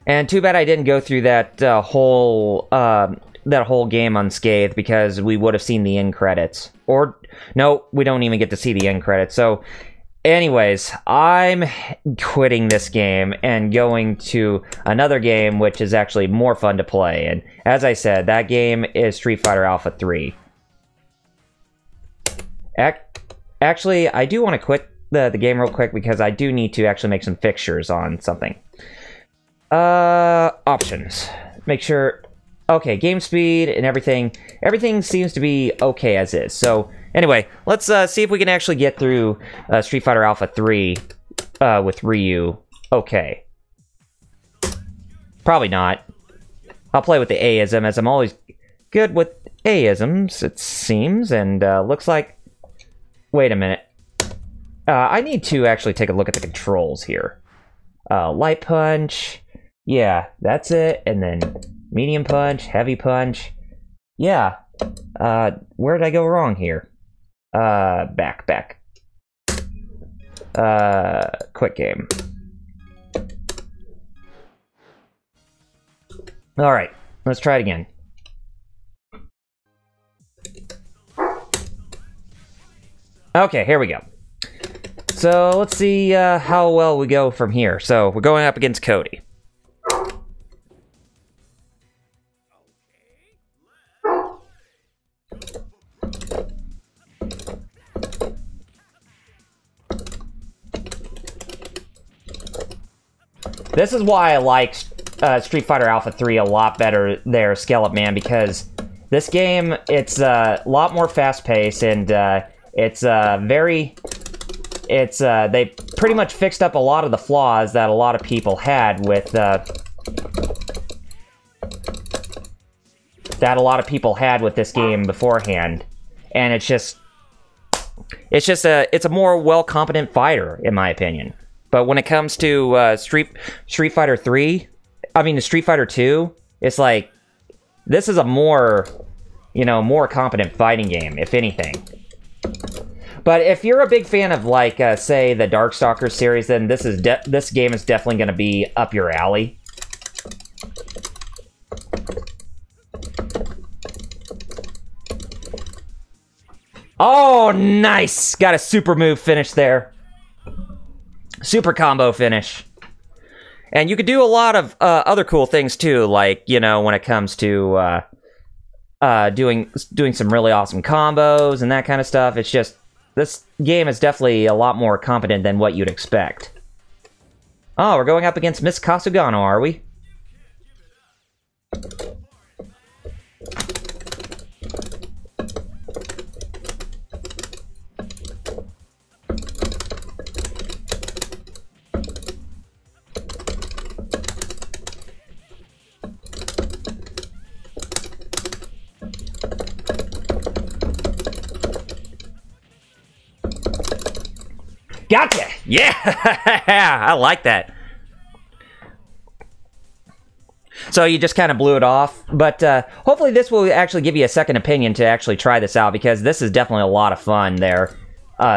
And too bad I didn't go through that whole game unscathed, because we would have seen the end credits. Or, no, we don't even get to see the end credits. So, anyways, I'm quitting this game and going to another game which is actually more fun to play. And as I said, that game is Street Fighter Alpha 3. Actually, I do want to quit the game real quick because I do need to actually make some fixtures on something. Options. Make sure... Okay, game speed and everything. Everything seems to be okay as is. So, anyway, let's see if we can actually get through Street Fighter Alpha 3 with Ryu. Okay. Probably not. I'll play with the A-ism, as I'm always good with A-isms, it seems. And looks like... Wait a minute. I need to actually take a look at the controls here. Light punch... Yeah, that's it. And then medium punch, heavy punch. Yeah. Where did I go wrong here? Back. Quick game. Alright, let's try it again. Okay, here we go. So, let's see how well we go from here. So, we're going up against Cody. This is why I like Street Fighter Alpha 3 a lot better there, Scallop Man, because this game, it's a lot more fast-paced, and it's very... It's, they pretty much fixed up a lot of the flaws that a lot of people had with, this game beforehand. And it's a more well-competent fighter, in my opinion. But when it comes to Street Fighter 3, I mean, Street Fighter 2, it's like, this is a more, more competent fighting game, if anything. But if you're a big fan of, like, say, the Darkstalkers series, then this game is definitely going to be up your alley. Oh, nice! Got a super move finish there. Super combo finish. And you could do a lot of other cool things, too, like, when it comes to, doing some really awesome combos and that kind of stuff. It's just, this game is definitely a lot more competent than what you'd expect. Oh, we're going up against Miss Kasugano, are we? Gotcha! Yeah! I like that. So you just kind of blew it off. But hopefully this will actually give you a second opinion to actually try this out, because this is definitely a lot of fun there,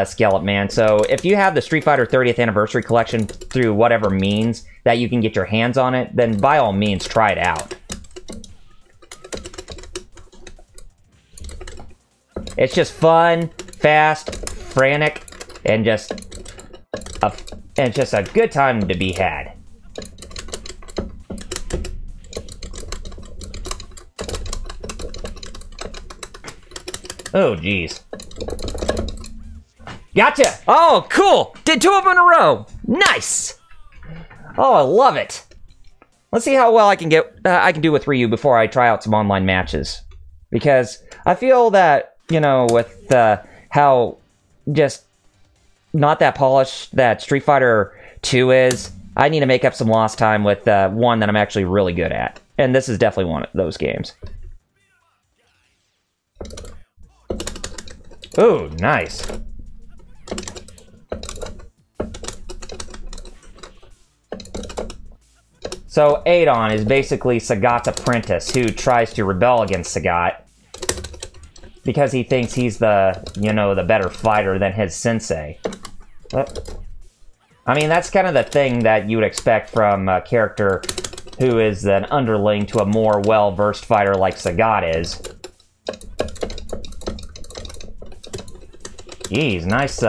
Skeleton Man. So if you have the Street Fighter 30th Anniversary Collection through whatever means that you can get your hands on it, then by all means try it out. It's just fun, fast, frantic, and it's just a good time to be had. Oh, jeez. Gotcha! Oh, cool! Did 2 of them in a row! Nice! Oh, I love it! Let's see how well I can do with Ryu before I try out some online matches. Because I feel that, you know, with how just not that polished that Street Fighter 2 is, I need to make up some lost time with one that I'm actually really good at. And this is definitely one of those games. Ooh, nice. So Adon is basically Sagat's apprentice who tries to rebel against Sagat because he thinks he's the, you know, the better fighter than his sensei. I mean, that's kind of the thing that you would expect from a character who is an underling to a more well-versed fighter like Sagat is. Jeez, nice,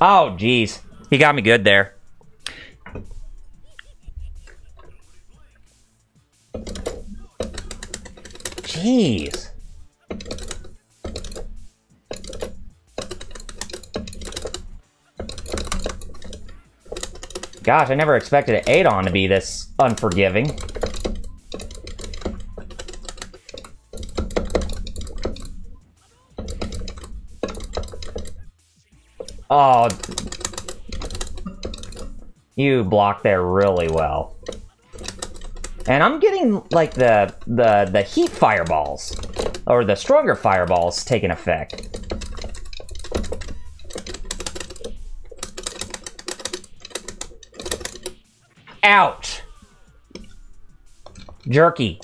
Oh, jeez. He got me good there. Jeez. Gosh, I never expected Adon to be this unforgiving. Oh, you blocked there really well. And I'm getting, like, the heat fireballs, or the stronger fireballs taking effect. Ouch! Jerky.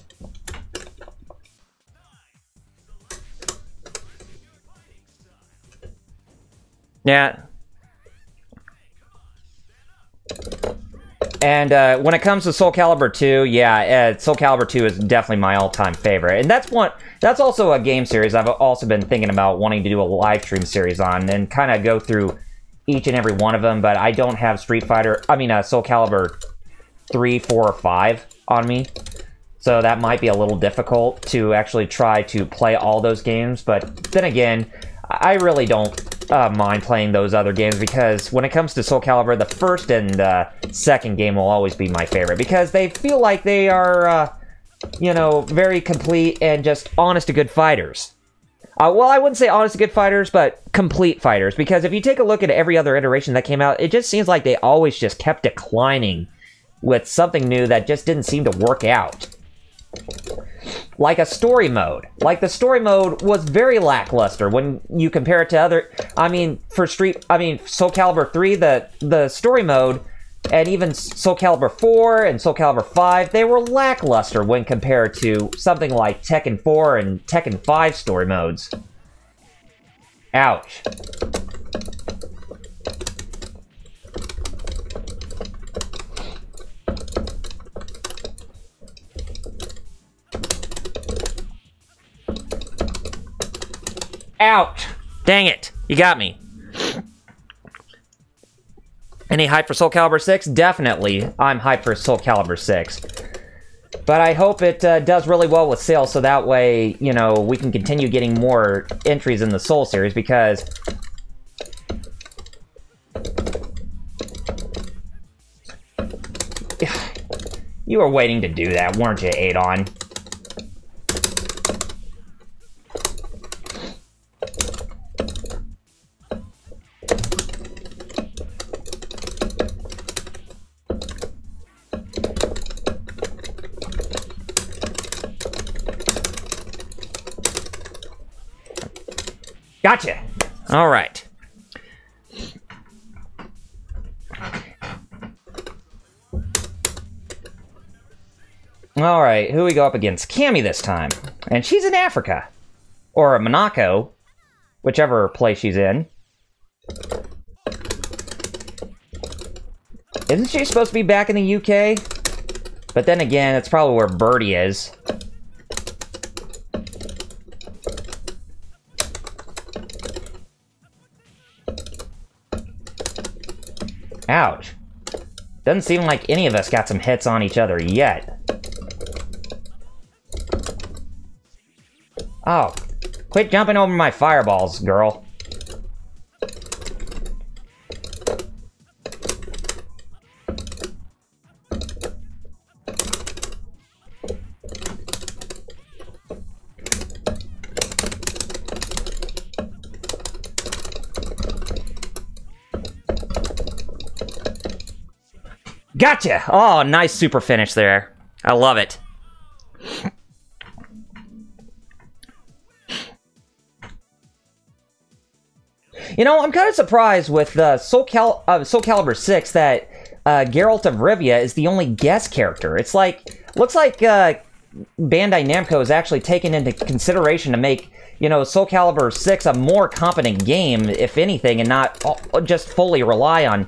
Yeah. And when it comes to Soul Calibur 2, yeah, Soul Calibur 2 is definitely my all-time favorite. And that's also a game series I've also been thinking about wanting to do a live stream series on and kind of go through each and every one of them, but I don't have Soul Calibur 3, 4, or 5 on me. So that might be a little difficult to actually try to play all those games, but then again, I really don't mind playing those other games, because when it comes to Soul Calibur, the first and second game will always be my favorite, because they feel like they are, you know, very complete and just honest-to-good fighters. Well, I wouldn't say honest-to-good fighters, but complete fighters, because if you take a look at every other iteration that came out, it just seems like they always just kept declining with something new that just didn't seem to work out. Like a story mode. Like, the story mode was very lackluster when you compare it to other... Soul Calibur 3, the story mode, and even Soul Calibur 4 and Soul Calibur 5, they were lackluster when compared to something like Tekken 4 and Tekken 5 story modes. Ouch. Ouch! Dang it! You got me. And Any hype for Soul Calibur 6? Definitely, I'm hyped for Soul Calibur 6. But I hope it does really well with sales, so that way, you know, we can continue getting more entries in the Soul series, because... You were waiting to do that, weren't you, Adon? Gotcha! Alright. Alright, who we go up against? Cammy this time. And she's in Africa. Or Monaco. Whichever place she's in. Isn't she supposed to be back in the UK? But then again, it's probably where Birdie is. Ouch. Doesn't seem like any of us got some hits on each other yet. Oh, quit jumping over my fireballs, girl. Gotcha! Oh, nice super finish there. I love it. You know, I'm kind of surprised with Soul Calibur 6 that Geralt of Rivia is the only guest character. It's like, looks like Bandai Namco is actually taken into consideration to make, you know, Soul Calibur 6 a more competent game, if anything, and not just fully rely on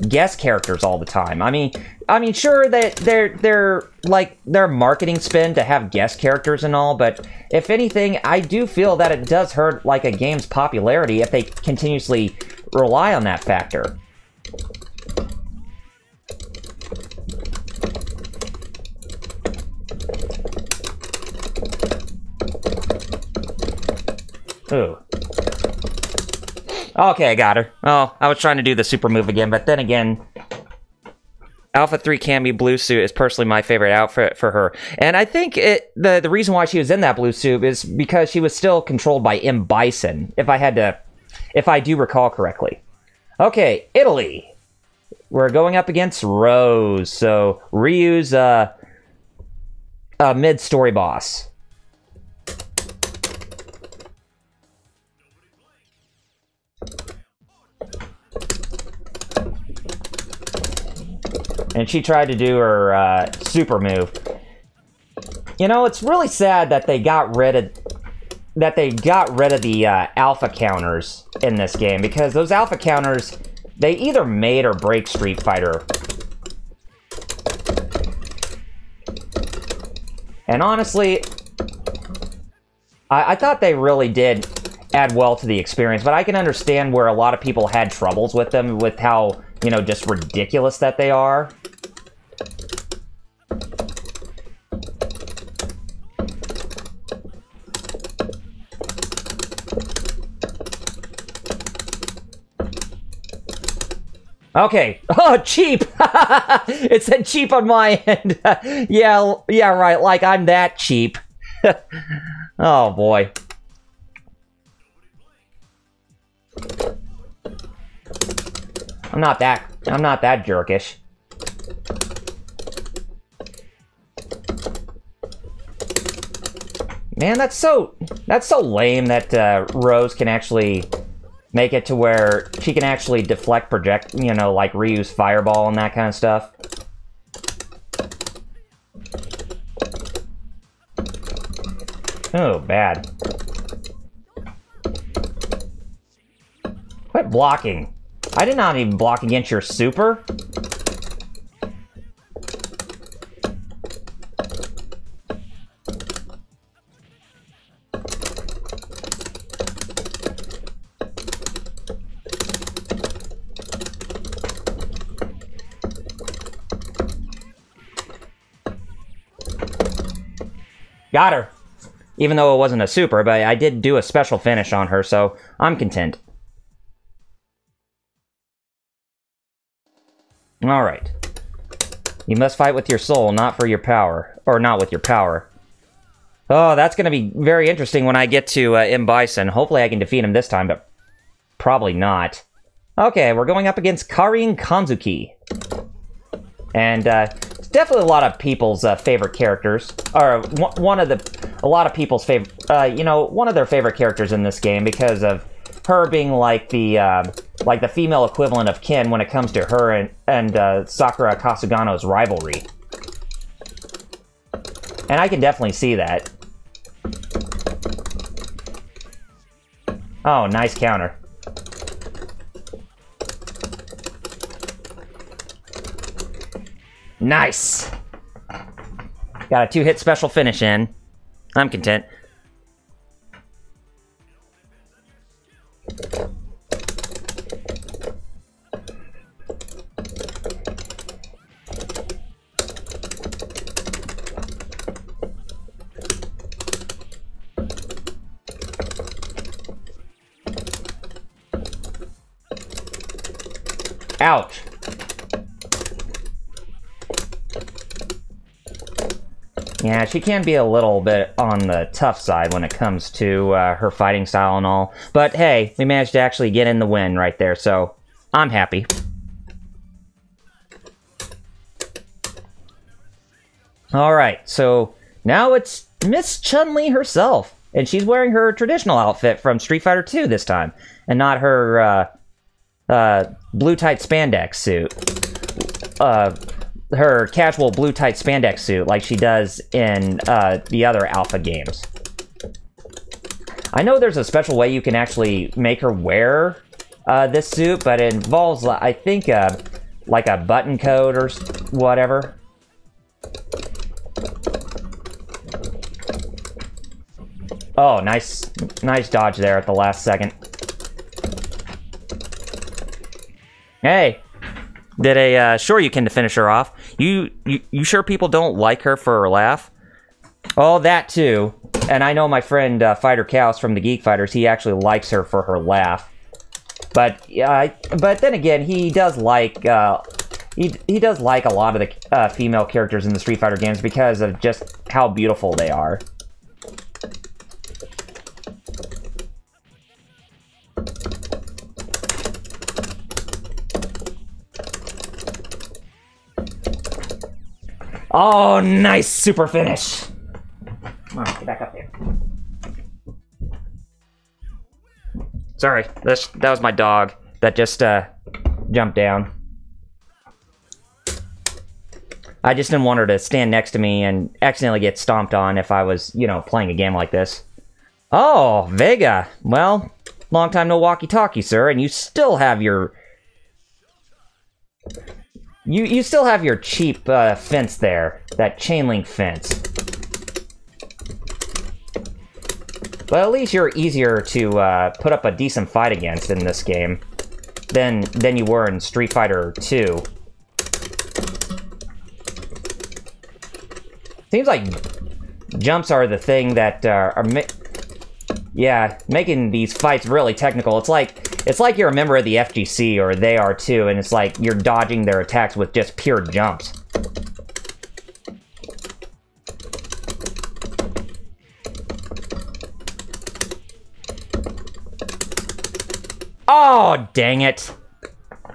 guest characters all the time. I mean, sure that they're like their marketing spin to have guest characters and all, but if anything, I do feel that it does hurt like a game's popularity if they continuously rely on that factor. Ooh. Okay, I got her. Oh, I was trying to do the super move again, but then again, Alpha 3 Cammy blue suit is personally my favorite outfit for her. And I think the reason why she was in that blue suit is because she was still controlled by M. Bison, if I do recall correctly. Okay, Italy. We're going up against Rose, so Ryu's mid-story boss. And she tried to do her super move. You know, it's really sad that they got rid of the alpha counters in this game, because those alpha counters, they either made or break Street Fighter. And honestly, I thought they really did add well to the experience, but I can understand where a lot of people had troubles with them, with how, you know, just ridiculous that they are. Okay. Oh, cheap! It said cheap on my end. Yeah, right, like I'm that cheap. Oh, boy. I'm not that jerkish. Man, that's so lame that Rose can actually make it to where she can actually deflect project, you know, like Ryu's fireball and that kind of stuff. Oh, bad. Quit blocking. I did not even block against your super. Got her. Even though it wasn't a super, but I did do a special finish on her, so I'm content. Alright. You must fight with your soul, not for your power. Or not with your power. Oh, that's going to be very interesting when I get to M. Bison. Hopefully I can defeat him this time, but probably not. Okay, we're going up against Karin Kanzuki. And, it's definitely a lot of people's favorite characters. Or, one of their favorite characters in this game because of her being like the female equivalent of Ken when it comes to her and Sakura Kasugano's rivalry. And I can definitely see that. Oh, nice counter. Nice! Got a 2-hit special finish in. I'm content. Ouch. Yeah, she can be a little bit on the tough side when it comes to her fighting style and all. But hey, we managed to actually get in the win right there, so I'm happy. Alright, so now it's Miss Chun-Li herself. And she's wearing her traditional outfit from Street Fighter 2 this time. And not her blue tight spandex suit. Her casual blue tight spandex suit like she does in the other alpha games. I know there's a special way you can actually make her wear this suit, but it involves, I think, like a button code or whatever. Oh, nice dodge there at the last second. Hey! Did a Shoryuken to finish her off. You sure people don't like her for her laugh? Oh, that too. And I know my friend Fighter Chaos from the Geek Fighters, he actually likes her for her laugh. But then again, he does like he does like a lot of the female characters in the Street Fighter games because of just how beautiful they are. Oh, nice super finish! Come on, get back up there. Sorry, that was my dog that just jumped down. I just didn't want her to stand next to me and accidentally get stomped on if I was, you know, playing a game like this. Oh, Vega. Well, long time no walkie-talkie, sir, and you still have your... You still have your cheap fence there. That chain link fence. But at least you're easier to put up a decent fight against in this game than you were in Street Fighter 2. Seems like jumps are the thing that are making these fights really technical. It's like you're a member of the FGC, or they are too, and it's like you're dodging their attacks with just pure jumps. Oh, dang it.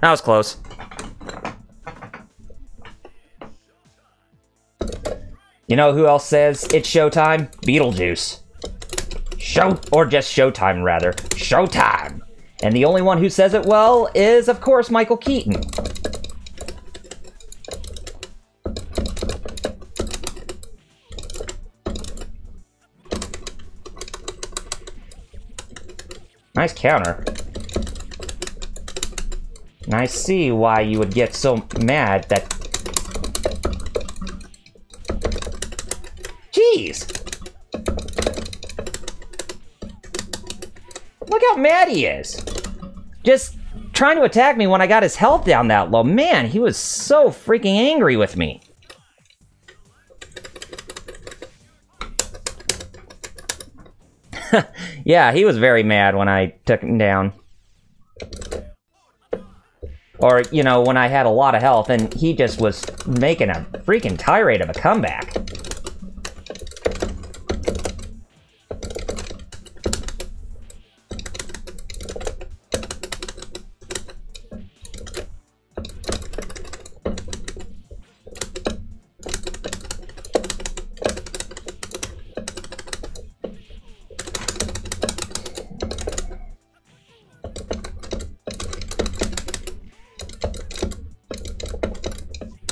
That was close. You know who else says it's showtime? Beetlejuice. Or just Showtime, rather. Showtime! And the only one who says it well is, of course, Michael Keaton. Nice counter. And I see why you would get so mad that... Jeez! Look how mad he is! Just trying to attack me when I got his health down that low. Man, he was so freaking angry with me. Yeah, he was very mad when I took him down. Or, you know, when I had a lot of health and he just was making a freaking tirade of a comeback.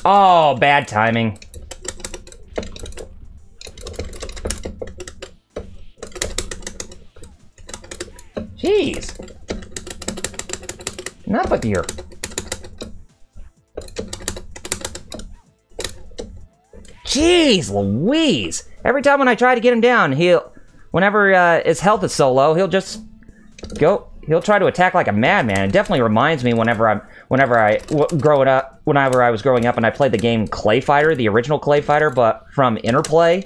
Oh, bad timing. Jeez. Enough with your... Jeez Louise! Every time when I try to get him down, whenever his health is so low, he'll just go... He'll try to attack like a madman. It definitely reminds me whenever I was growing up and I played the game Clay Fighter, the original Clay Fighter, but from Interplay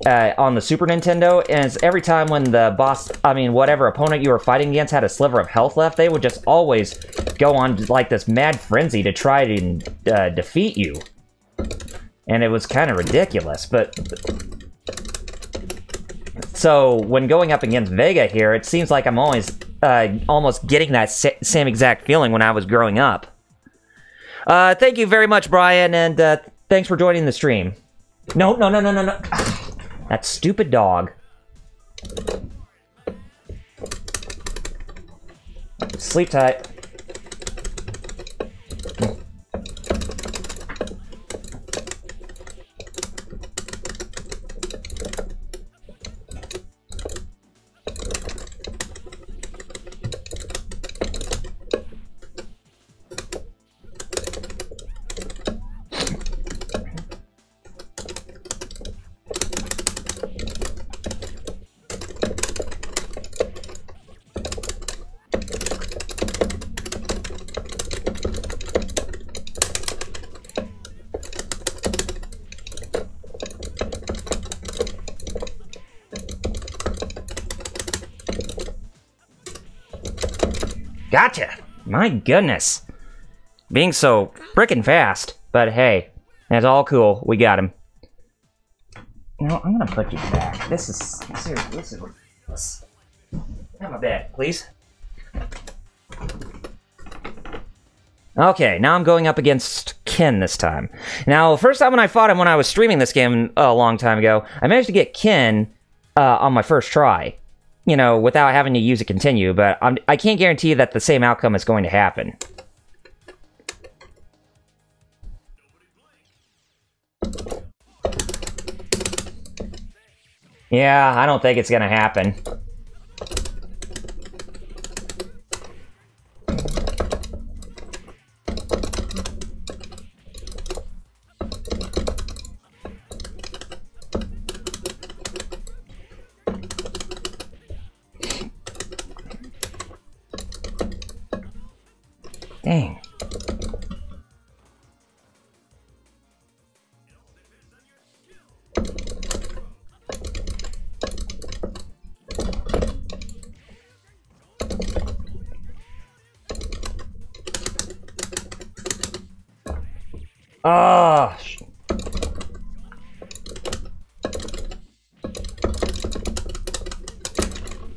on the Super Nintendo. And every time when the boss, whatever opponent you were fighting against had a sliver of health left, they would just always go on like this mad frenzy to try to defeat you. And it was kind of ridiculous, but... So, when going up against Vega here, it seems like I'm always almost getting that same exact feeling when I was growing up. Thank you very much, Brian, and thanks for joining the stream. No. That stupid dog. Sleep tight. Gotcha! My goodness. Being so frickin' fast. But hey, that's all cool. We got him. No, I'm gonna put you back. This is ridiculous. Have my bed, please. Okay, now I'm going up against Ken this time. Now, the first time when I fought him when I was streaming this game a long time ago, I managed to get Ken on my first try. You know, without having to use a continue, but I can't guarantee that the same outcome is going to happen. Yeah, I don't think it's gonna happen. Dang. Oh.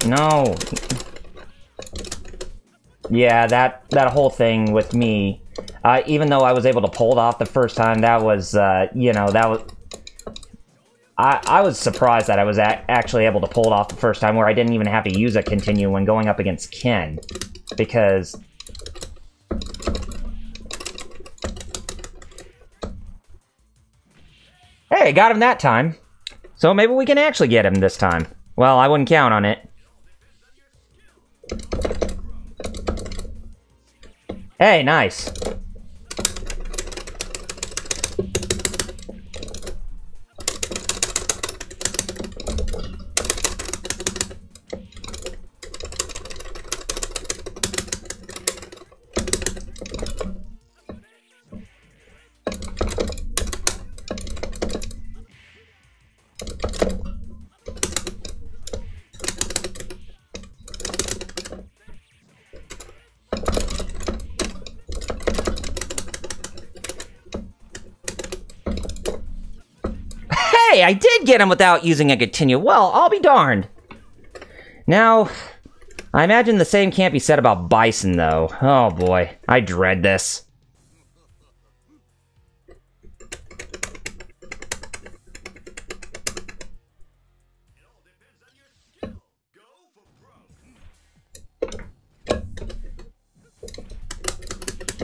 No. Yeah, that whole thing with me, even though I was able to pull it off the first time, that was, you know, that was... I was surprised that I was actually able to pull it off the first time, where I didn't even have to use a continue when going up against Ken, because... Hey, got him that time. So maybe we can actually get him this time. Well, I wouldn't count on it. Hey, nice. Okay, I did get him without using a continue. Well, I'll be darned. Now, I imagine the same can't be said about Bison, though. Oh boy, I dread this.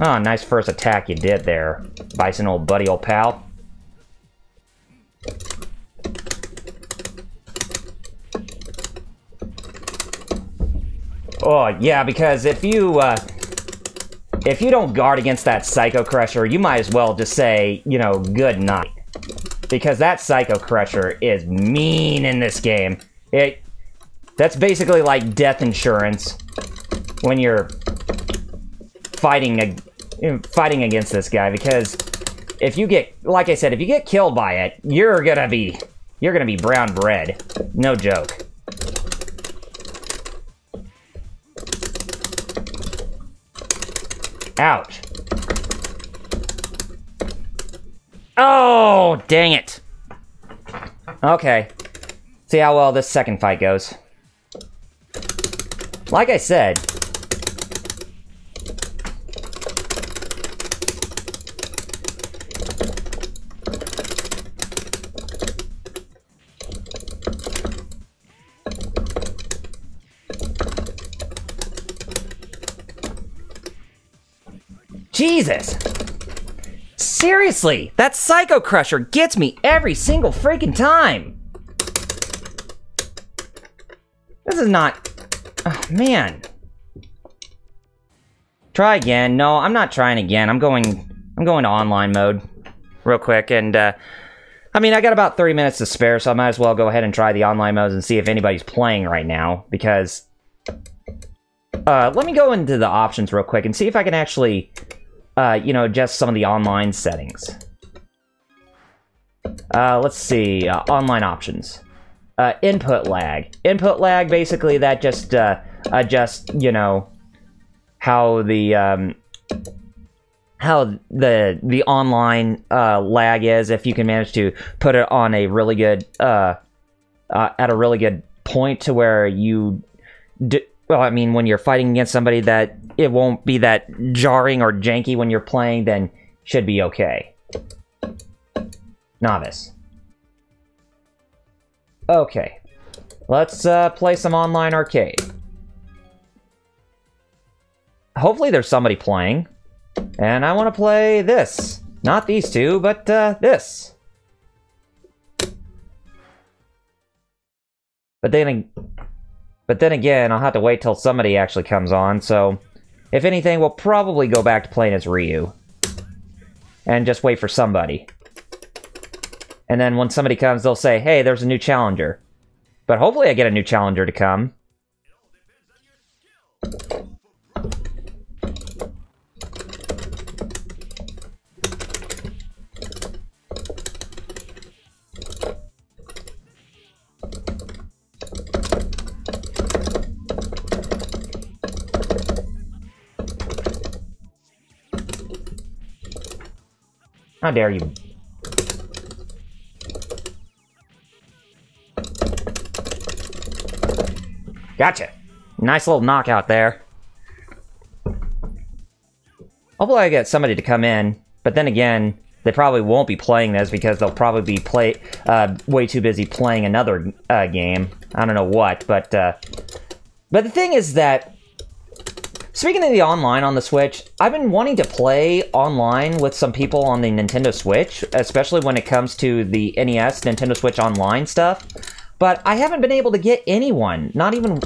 Oh, nice first attack you did there, Bison, old buddy, old pal. Oh, yeah, because if you don't guard against that Psycho Crusher, you might as well just say, you know, good night. Because that Psycho Crusher is mean in this game. That's basically like death insurance when you're fighting against this guy, because if you get, like I said, if you get killed by it, you're gonna be brown bread. No joke. Ouch. Oh, dang it. Okay. See how well this second fight goes. Like I said, Jesus! Seriously, that Psycho Crusher gets me every single freaking time! This is not... Oh, man. Try again. No, I'm not trying again. I'm going to online mode real quick, and I mean, I got about 30 minutes to spare, so I might as well go ahead and try the online modes and see if anybody's playing right now, because let me go into the options real quick and see if I can actually you know, adjust some of the online settings. Let's see, online options. Input lag. Input lag, basically, that just adjusts, you know, how the online lag is, if you can manage to put it on a really good at a really good point to where you well, I mean, when you're fighting against somebody, that it won't be that jarring or janky when you're playing, then should be okay. Novice. Okay. Let's play some online arcade. Hopefully there's somebody playing. And I want to play this. Not these two, but this. But then again, I'll have to wait till somebody actually comes on, so if anything, we'll probably go back to playing as Ryu. And just wait for somebody. And then when somebody comes, they'll say, hey, there's a new challenger. But hopefully I get a new challenger to come. How dare you? Gotcha. Nice little knockout there. Hopefully I get somebody to come in, but then again, they probably won't be playing this because they'll probably be way too busy playing another game. I don't know what, but the thing is that, speaking of the online on the Switch, I've been wanting to play online with some people on the Nintendo Switch, especially when it comes to the NES, Nintendo Switch Online stuff, but I haven't been able to get anyone, not even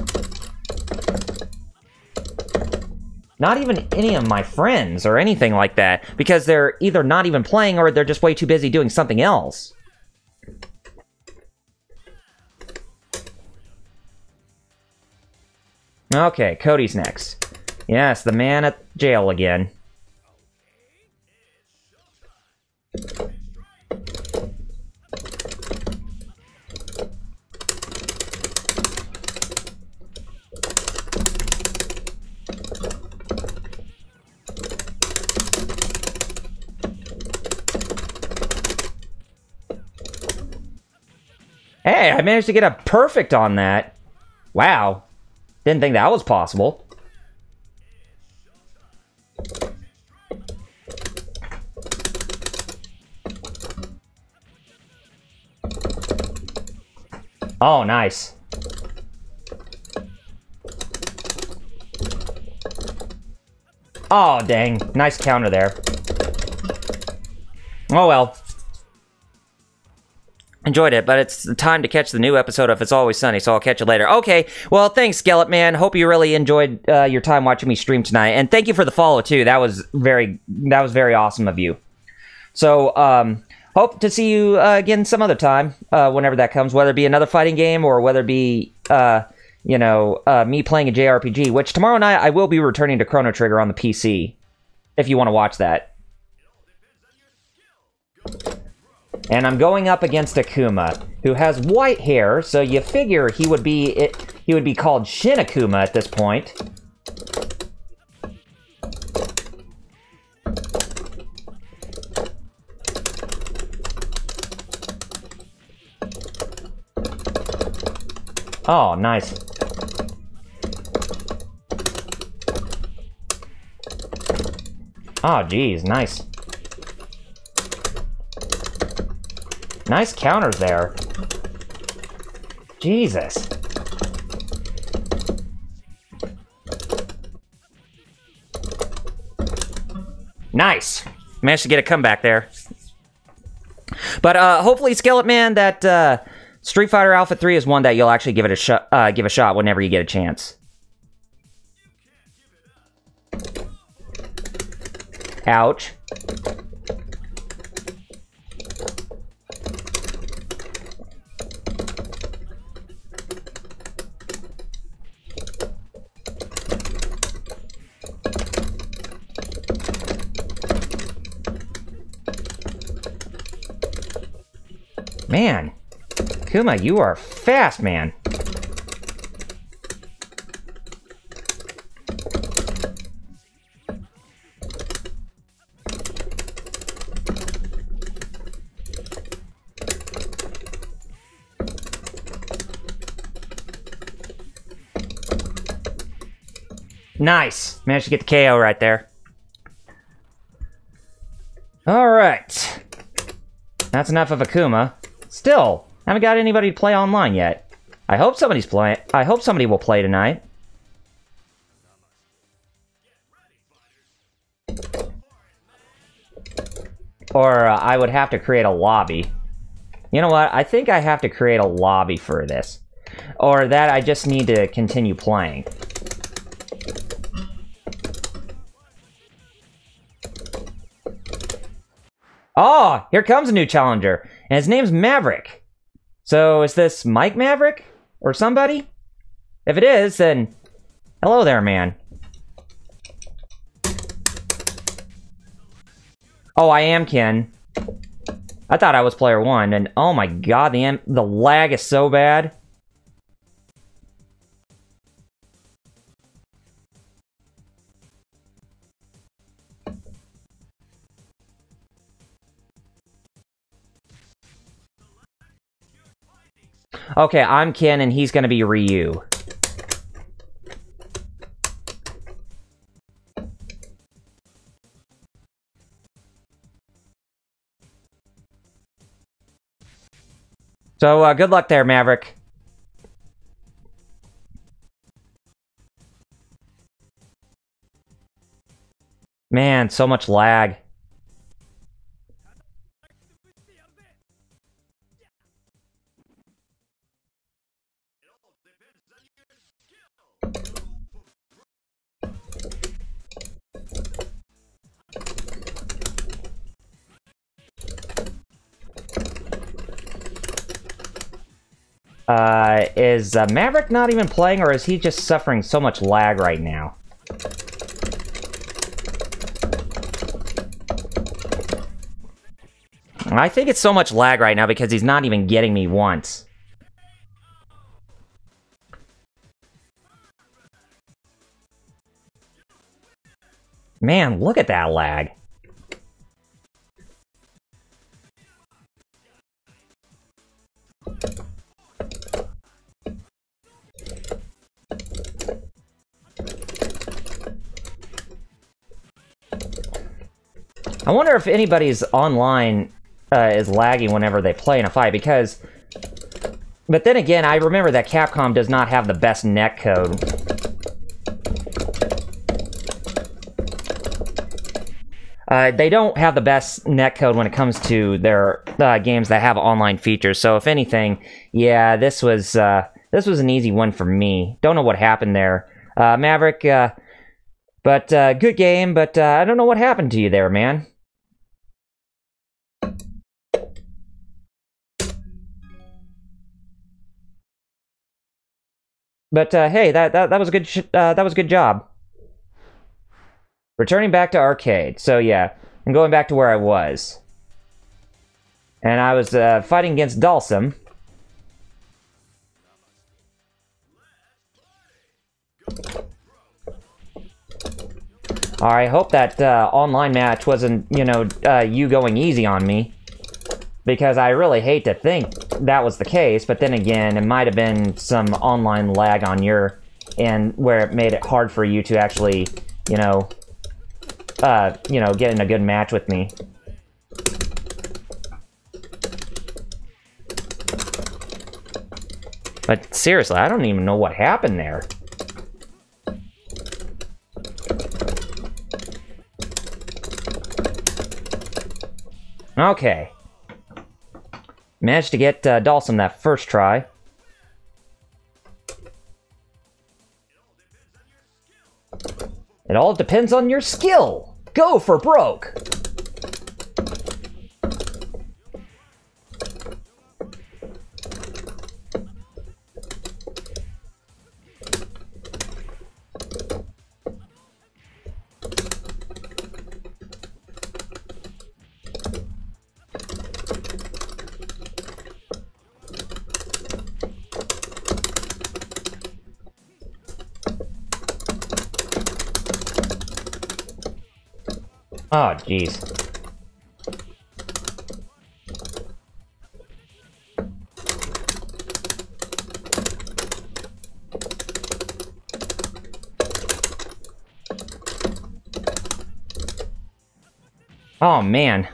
any of my friends or anything like that, because they're either not even playing or they're just way too busy doing something else. Okay, Cody's next. Yes, the man at jail again. Okay, I managed to get a perfect on that. Wow. Didn't think that was possible. Oh, nice. Oh, dang. Nice counter there. Oh, well. Enjoyed it, but it's time to catch the new episode of It's Always Sunny, so I'll catch you later. Okay, well, thanks, Skeleton Man. Hope you really enjoyed your time watching me stream tonight, and thank you for the follow, too. That was very awesome of you. So, hope to see you again some other time, whenever that comes, whether it be another fighting game or whether it be, you know, me playing a JRPG, which tomorrow night I will be returning to Chrono Trigger on the PC, if you want to watch that. And I'm going up against Akuma, who has white hair, so you figure he would be called Shin Akuma at this point. Oh, nice. Oh, geez, nice. Nice counters there. Jesus. Nice. Managed to get a comeback there. But hopefully, Skeleton Man, that Street Fighter Alpha 3 is one that you'll actually give it a shot whenever you get a chance. Ouch. Man, Kuma, you are fast, man. Nice. Managed to get the KO right there. Alright. That's enough of Akuma. Still, haven't got anybody to play online yet. I hope somebody's playing. I hope somebody will play tonight. Or I would have to create a lobby. You know what? I think I have to create a lobby for this. Or that I just need to continue playing. Oh, here comes a new challenger. And his name's Maverick. So is this Mike Maverick? Or somebody? If it is, then hello there, man. Oh, I am Ken. I thought I was player 1, and oh my god, the lag is so bad. Okay, I'm Ken, and he's gonna be Ryu. So, good luck there, Maverick. Man, so much lag. Is Maverick not even playing, or is he just suffering so much lag right now? I think it's so much lag right now because he's not even getting me once. Man, look at that lag. I wonder if anybody's online is lagging whenever they play in a fight, because... But then again, I remember that Capcom does not have the best netcode. They don't have the best netcode when it comes to their games that have online features. So if anything, yeah, this was an easy one for me. Don't know what happened there, Maverick. But good game. But I don't know what happened to you there, man. But hey, that was a good that was a good job. Returning back to arcade. So yeah, I'm going back to where I was. And I was fighting against Dalsum. I hope that online match wasn't, you know, you going easy on me. Because I really hate to think that was the case, but then again, it might have been some online lag on your end where it made it hard for you to actually, you know, get in a good match with me. But seriously, I don't even know what happened there. Okay. Managed to get Dalsum that first try. It all depends on your skill. Go for broke. Oh, jeez. Oh, man.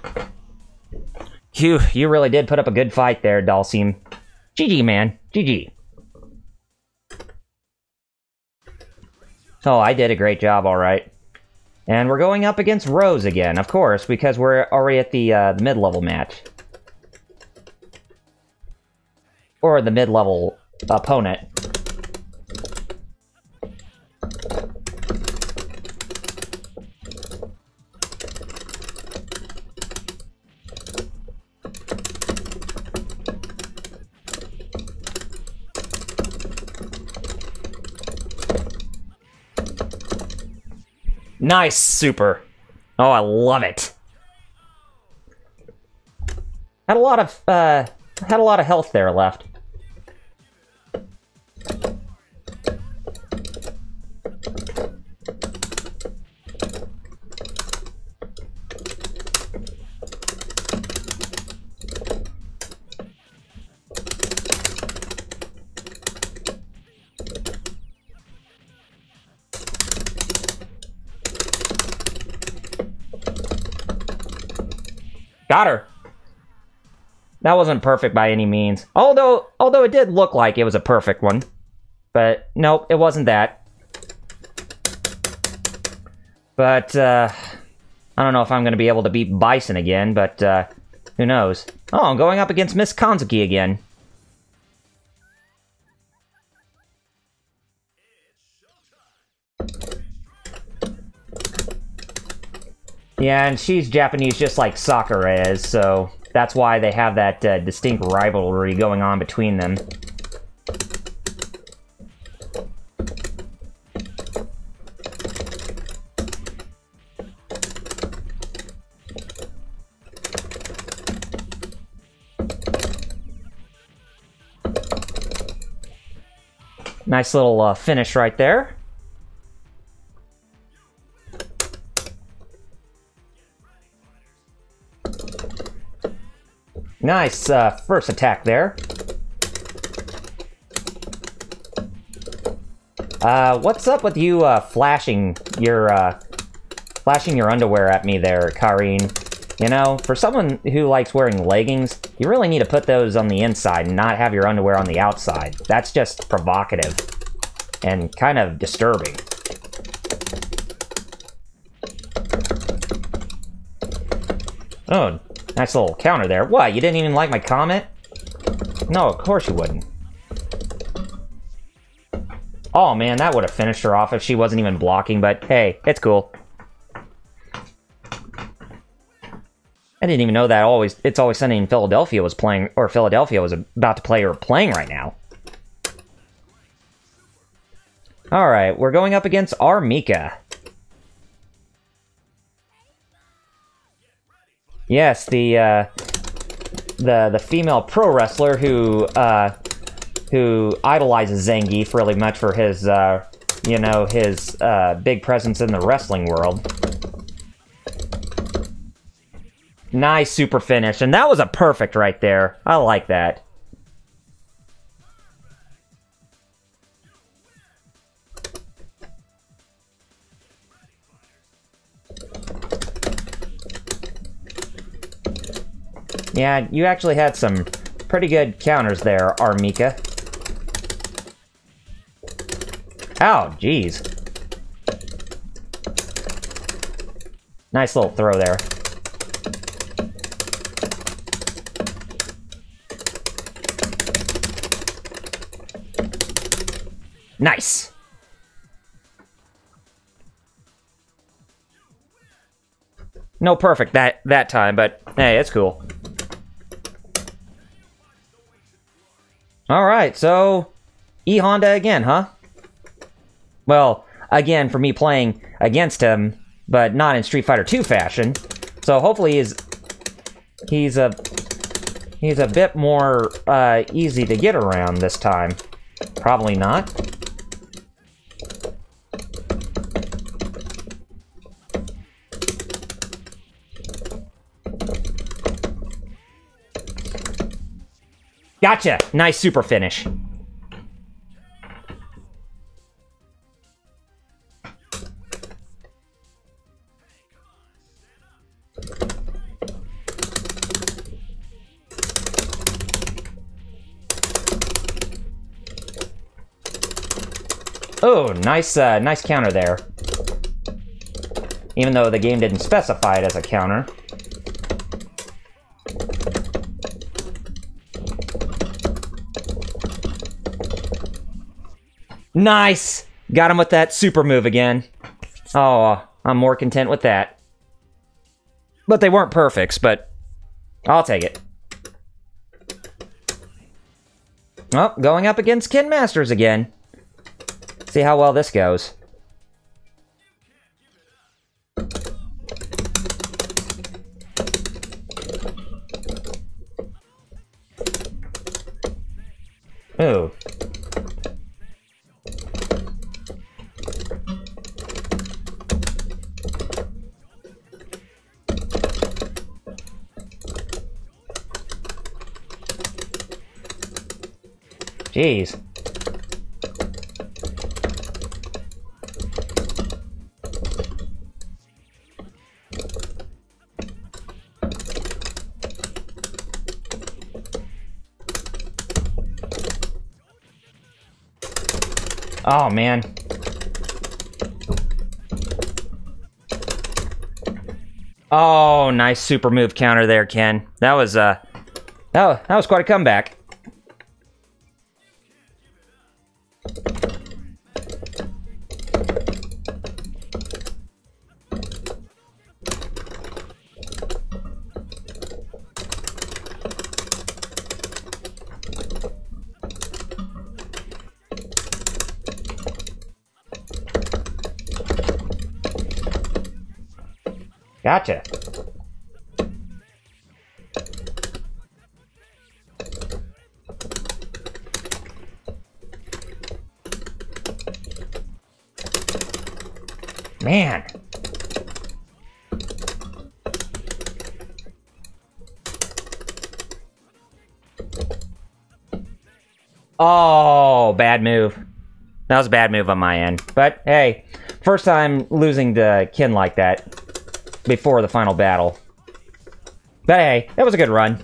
You really did put up a good fight there, Dalsum. GG, man. GG. Oh, I did a great job, alright. And we're going up against Rose again, of course, because we're already at the mid-level match. Or the mid-level opponent. Nice, super. Oh, I love it. Had a lot of health there left. Got her. That wasn't perfect by any means. Although it did look like it was a perfect one. But nope, it wasn't that. But I don't know if I'm going to be able to beat Bison again, but who knows. Oh, I'm going up against Miss Kanzuki again. Yeah, and she's Japanese just like Sakura is, so that's why they have that distinct rivalry going on between them. Nice little finish right there. Nice first attack there. What's up with you flashing your flashing your underwear at me there, Karine. You know, for someone who likes wearing leggings, you really need to put those on the inside and not have your underwear on the outside. That's just provocative and kind of disturbing. Oh, nice little counter there. What, you didn't even like my comment? No, of course you wouldn't. Oh man, that would have finished her off if she wasn't even blocking, but hey, it's cool. I didn't even know that It's Always Sunny in Philadelphia was playing, or Philadelphia was about to play or playing right now. Alright, we're going up against Armika. Yes, the female pro wrestler who idolizes Zangief really much for his, you know, his big presence in the wrestling world. Nice super finish, and that was a perfect right there. I like that. Yeah, you actually had some pretty good counters there, Armika. Ow, jeez. Nice little throw there. Nice! No perfect that time, but hey, it's cool. Alright, so E-Honda again, huh? Well, again, for me playing against him, but not in Street Fighter 2 fashion. So hopefully he's a bit more easy to get around this time. Probably not. Gotcha! Nice super finish. Oh, nice, nice counter there. Even though the game didn't specify it as a counter. Nice! Got him with that super move again. Oh, I'm more content with that. But they weren't perfects, but I'll take it. Oh, going up against Ken Masters again. See how well this goes. Ooh. Jeez. Oh, man. Oh, nice super move counter there, Ken. That was quite a comeback. Gotcha. Man. Oh, bad move. That was a bad move on my end. But, hey, first time losing to Kin like that before the final battle. But hey, that was a good run.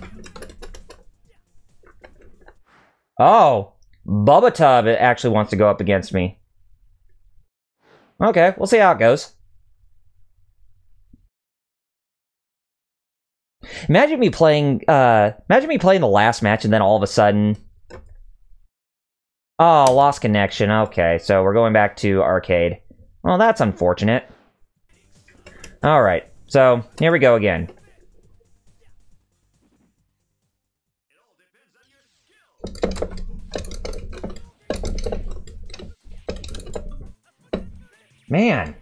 Oh, Bubba Tub actually wants to go up against me. Okay, we'll see how it goes. Imagine me playing the last match and then all of a sudden... Oh, lost connection. Okay, so we're going back to arcade. Well, that's unfortunate. Alright, so here we go again. Man.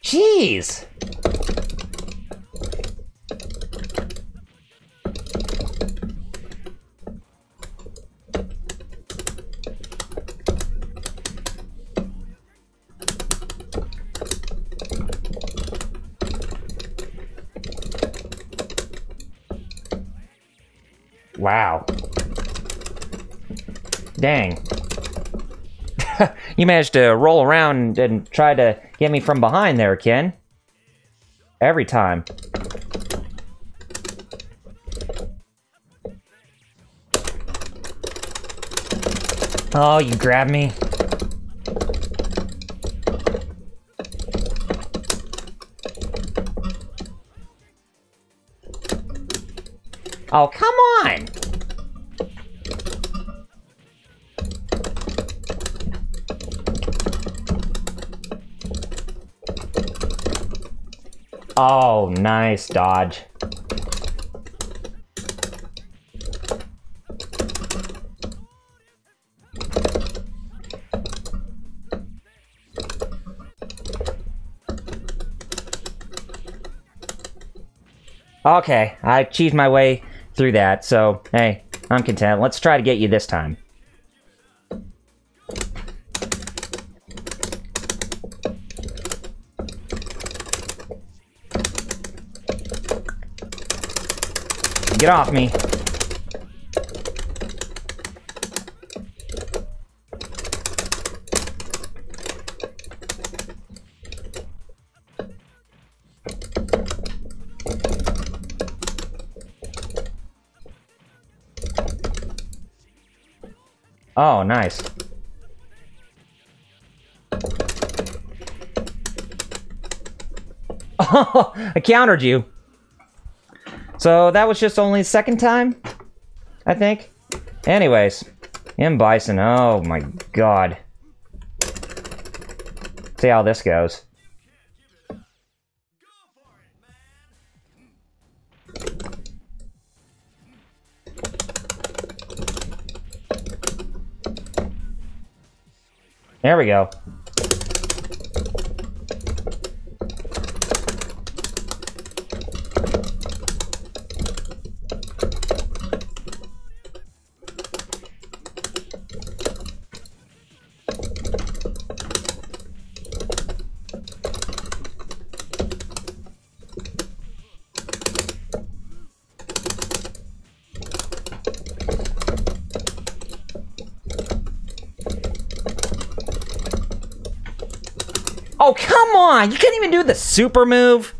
Jeez. Wow. Dang. You managed to roll around and try to get me from behind there, Ken. Every time. Oh, you grabbed me. Oh, come on! Oh, nice dodge. Okay, I cheesed my way through that, so, hey, I'm content. Let's try to get you this time. Get off me. Oh, nice. Oh, I countered you. So that was just only the second time, I think. Anyways, M. Bison, oh my god. See how this goes. There we go. Oh, come on! You can't even do the super move!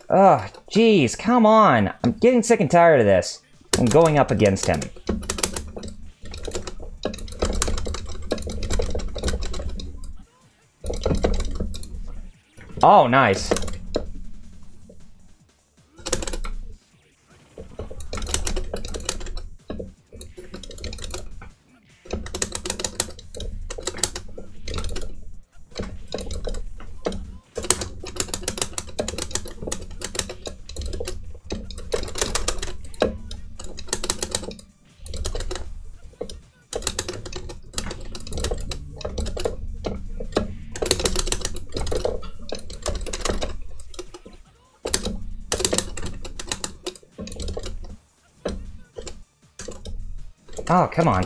Ugh, jeez, come on. I'm getting sick and tired of this. I'm going up against him. Oh, nice. Oh, come on.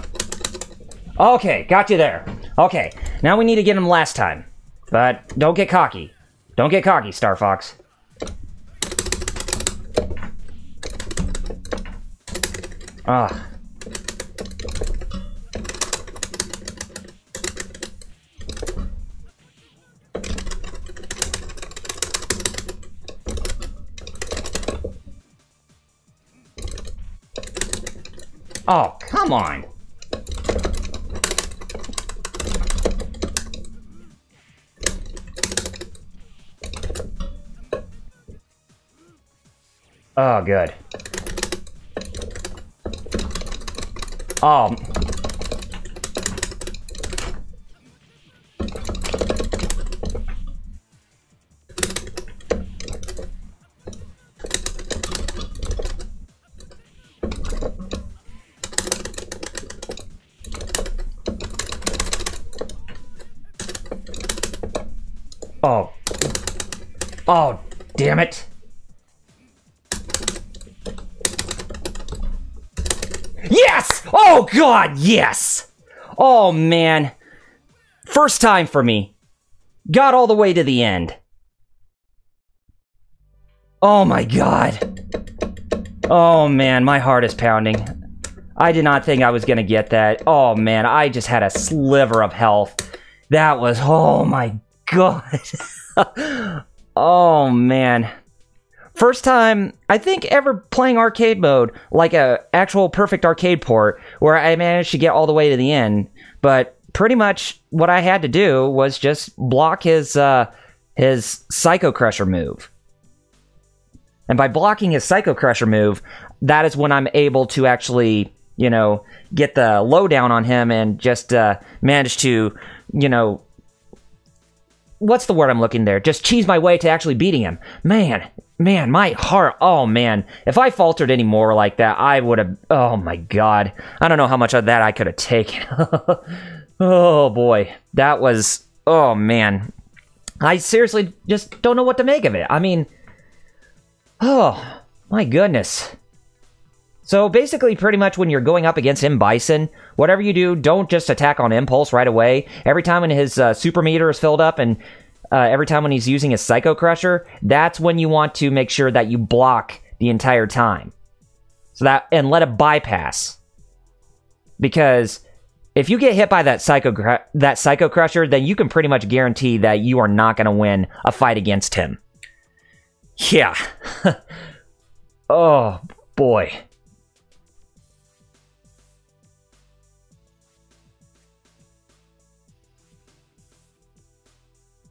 Okay, got you there. Okay, now we need to get him last time. But don't get cocky. Don't get cocky, Star Fox. Ugh. Oh, come on. Oh, good. Oh. Oh. Oh, damn it. Yes! Oh, God, yes! Oh, man. First time for me. Got all the way to the end. Oh, my God. Oh, man, my heart is pounding. I did not think I was gonna get that. Oh, man, I just had a sliver of health. That was... Oh, my God. Oh, man. First time, I think, ever playing arcade mode, like a actual perfect arcade port, where I managed to get all the way to the end, but pretty much what I had to do was just block his Psycho Crusher move. And by blocking his Psycho Crusher move, that is when I'm able to actually, you know, get the lowdown on him and just manage to, you know, what's the word I'm looking there? Just cheese my way to actually beating him. Man, my heart, oh man. If I faltered any more like that, I would have, oh my God. I don't know how much of that I could have taken. Oh boy. That was, oh man. I seriously just don't know what to make of it. I mean, oh my goodness. So basically, pretty much when you're going up against M. Bison, whatever you do, don't just attack on impulse right away. Every time when his super meter is filled up and every time when he's using his Psycho Crusher, that's when you want to make sure that you block the entire time. So that, and let it bypass. Because if you get hit by that Psycho Crusher, then you can pretty much guarantee that you are not going to win a fight against him. Yeah. Oh, boy.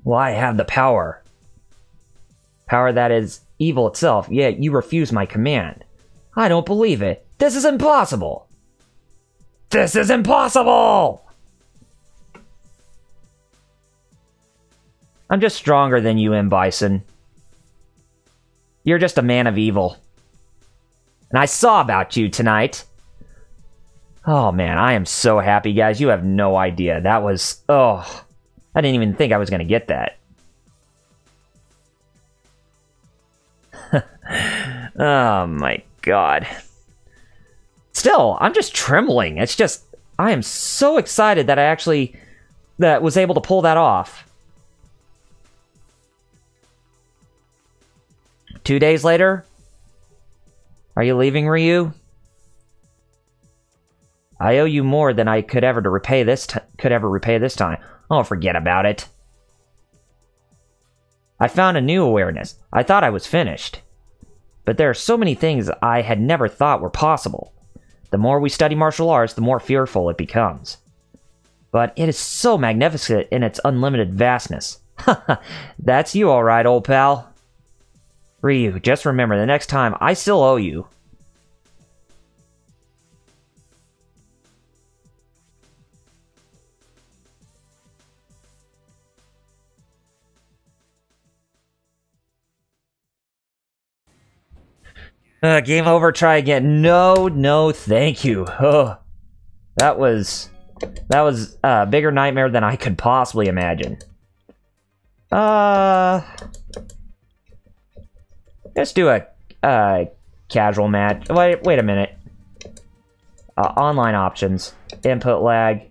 Well, I have the power. Power that is evil itself, yet you refuse my command. I don't believe it. This is impossible! This is impossible! I'm just stronger than you, M. Bison. You're just a man of evil. And I saw about you tonight. Oh man, I am so happy, guys. You have no idea. That was... Oh... I didn't even think I was going to get that. Oh my God. Still, I'm just trembling. It's just, I am so excited that I actually was able to pull that off. 2 days later? Are you leaving, Ryu? I owe you more than I could ever repay this time. Oh, forget about it. I found a new awareness. I thought I was finished. But there are so many things I had never thought were possible. The more we study martial arts, the more fearful it becomes. But it is so magnificent in its unlimited vastness. That's you, alright, old pal. Ryu, just remember, the next time, I still owe you. Game over, try again. No, thank you. Oh, that was a bigger nightmare than I could possibly imagine. Let's do a casual match. Wait a minute. Online options. Input lag.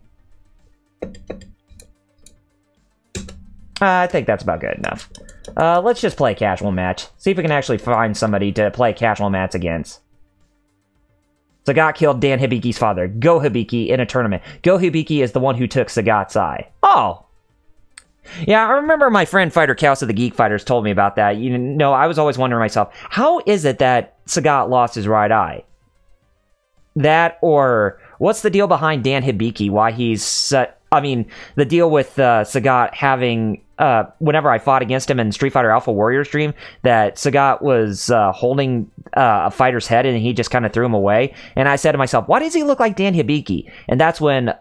I think that's about good enough. Let's just play a casual match. See if we can actually find somebody to play a casual match against. Sagat killed Dan Hibiki's father, Go Hibiki, in a tournament. Go Hibiki is the one who took Sagat's eye. Oh! Yeah, I remember my friend Fighter Chaos of the Geek Fighters told me about that. You know, I was always wondering myself, how is it that Sagat lost his right eye? That, or what's the deal behind Dan Hibiki? Why he's... I mean, the deal with Sagat having... whenever I fought against him in Street Fighter Alpha Warriors Dream, that Sagat was holding a fighter's head and he just kind of threw him away. And I said to myself, why does he look like Dan Hibiki? And that's when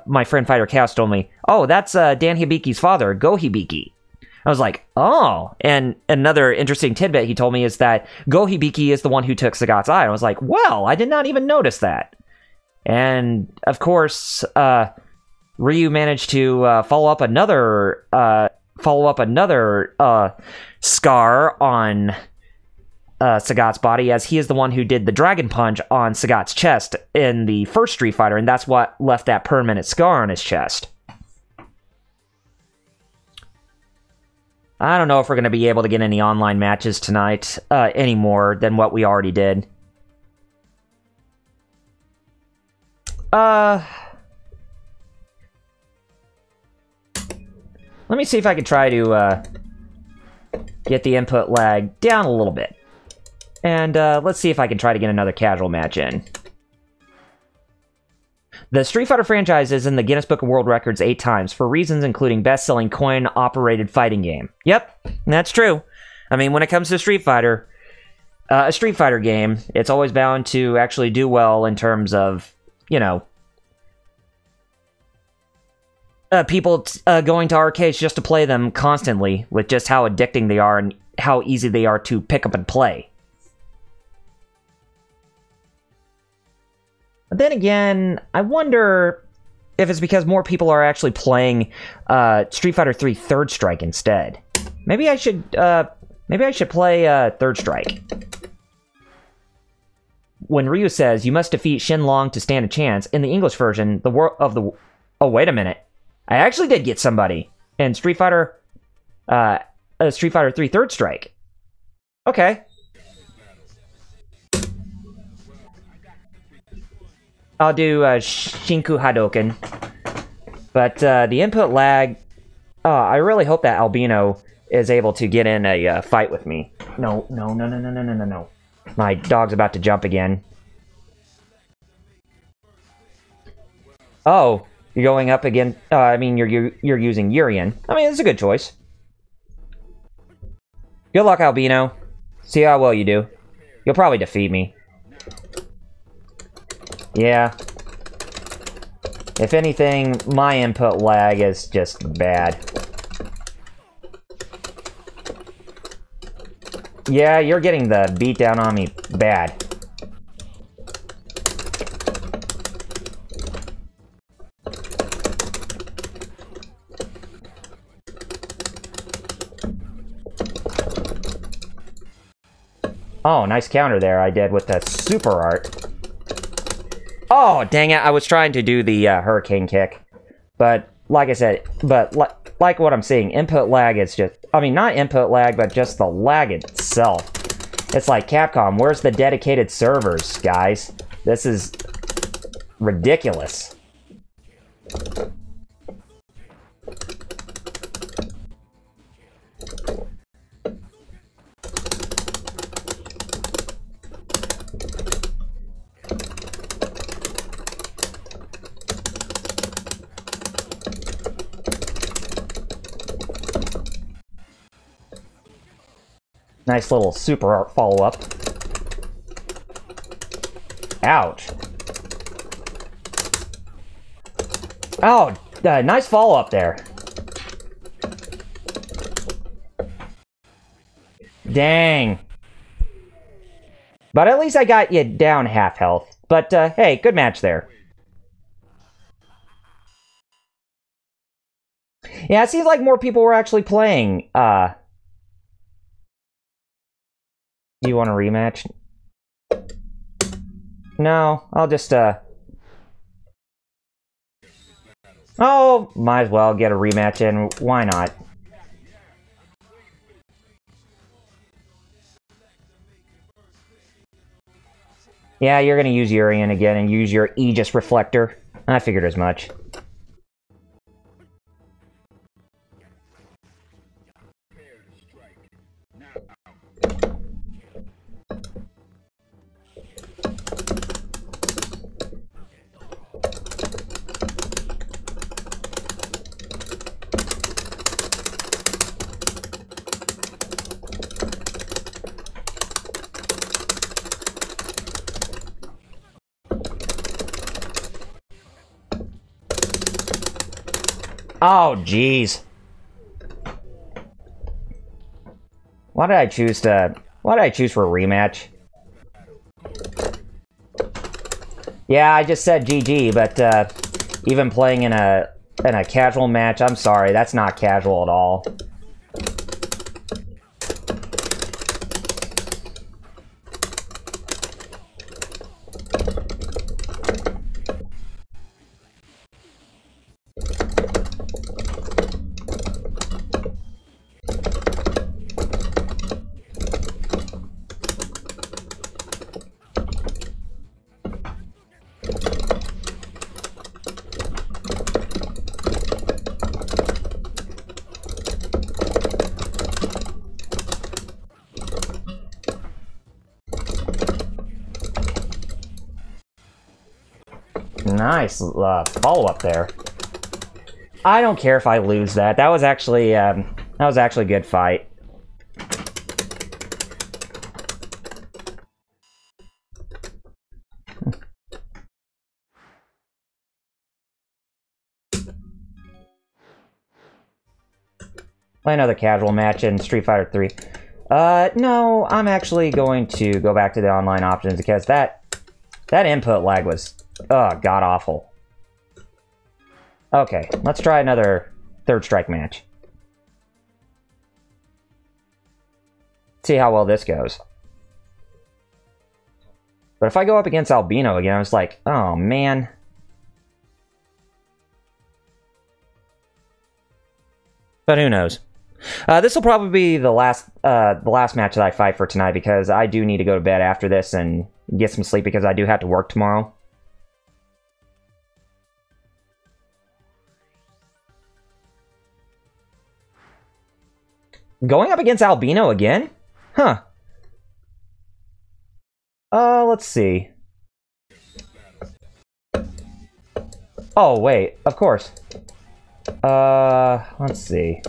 my friend Fighter Chaos told me, oh, that's Dan Hibiki's father, Go Hibiki. I was like, oh. And another interesting tidbit he told me is that Go Hibiki is the one who took Sagat's eye. And I was like, well, I did not even notice that. And, of course, Ryu managed to follow up another scar on Sagat's body, as he is the one who did the Dragon Punch on Sagat's chest in the first Street Fighter, and that's what left that permanent scar on his chest. I don't know if we're going to be able to get any online matches tonight, any more than what we already did. Let me see if I can try to get the input lag down a little bit. And let's see if I can try to get another casual match in. The Street Fighter franchise is in the Guinness Book of World Records 8 times, for reasons including best-selling coin-operated fighting game. Yep, that's true. I mean, when it comes to Street Fighter, a Street Fighter game, it's always bound to actually do well in terms of, you know, people going to arcades just to play them constantly, with just how addicting they are and how easy they are to pick up and play. But then again, I wonder if it's because more people are actually playing Street Fighter 3 Third Strike instead. Maybe I should play Third Strike. When Ryu says, you must defeat Shenlong to stand a chance, in the English version, oh, wait a minute. I actually did get somebody in Street Fighter 3 Third Strike. Okay. I'll do Shinku Hadoken. But the input lag... I really hope that Albino is able to get in a fight with me. No. My dog's about to jump again. Oh, you're going up again. I mean, you're using Urien. I mean, it's a good choice. Good luck, Albino. See how well you do. You'll probably defeat me. Yeah. If anything, my input lag is just bad. Yeah, you're getting the beat down on me bad. Oh, nice counter there I did with the super art. Oh, dang it, I was trying to do the hurricane kick. But, like I said, like what I'm seeing, input lag is just... I mean, not input lag, but just the lag itself. It's like, Capcom, where's the dedicated servers, guys? This is ridiculous. Nice little super art follow-up. Ouch. Oh, nice follow-up there. Dang. But at least I got you down half health. But, hey, good match there. Yeah, it seems like more people were actually playing, You want a rematch? No, I'll just, Oh, might as well get a rematch in. Why not? Yeah, you're gonna use Urien again and use your Aegis Reflector. I figured as much. Oh, jeez. Why did I choose for a rematch? Yeah, I just said GG, but even playing in a casual match, I'm sorry, that's not casual at all. Nice follow-up there. I don't care if I lose that. That was actually a good fight. Play another casual match in Street Fighter 3. No, I'm actually going to go back to the online options because that input lag was god-awful. Okay, let's try another third strike match. See how well this goes. But if I go up against Albino again, I was like, oh man. But who knows? This will probably be the last match that I fight for tonight because I do need to go to bed after this and get some sleep because I do have to work tomorrow. Going up against Albino again? Huh. Let's see. Oh, wait, of course. Let's see.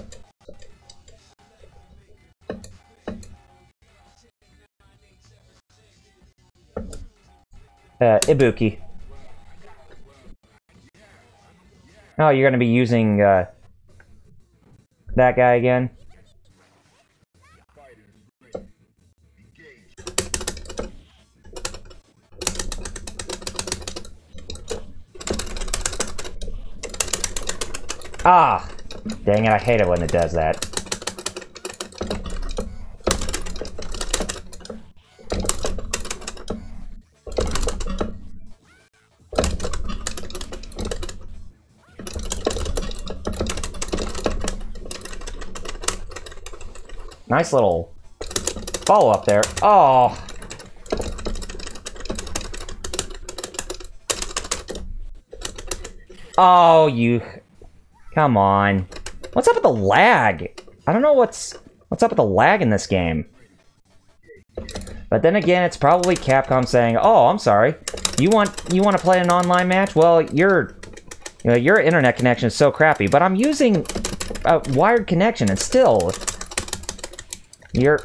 Ibuki. Oh, you're gonna be using, that guy again? Ah! Dang it, I hate it when it does that. Nice little follow-up there. Oh! Oh, you... Come on. What's up with the lag? I don't know what's up with the lag in this game. But then again, it's probably Capcom saying, "Oh, I'm sorry. You want to play an online match? Well, your internet connection is so crappy, but I'm using a wired connection and still you're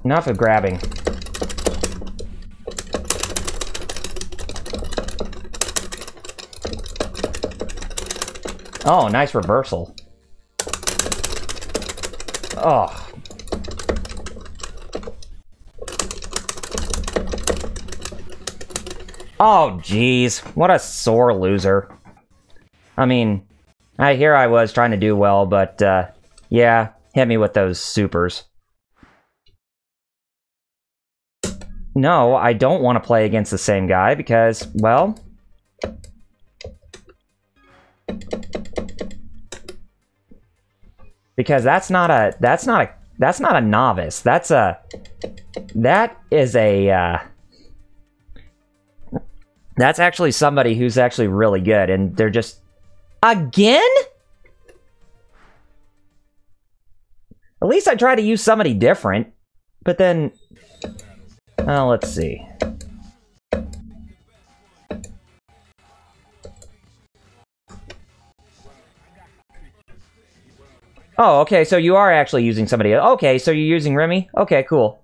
enough of grabbing. Oh, nice reversal. Oh. Oh, jeez. What a sore loser. I mean, here I was trying to do well, but, yeah, hit me with those supers. No, I don't want to play against the same guy because, well... Because that's not a novice. That's actually somebody who's actually really good, and they're just... Again? At least I try to use somebody different, but then... let's see. Oh, okay, so you are actually using somebody else. Okay, so you're using Remy? Okay, cool.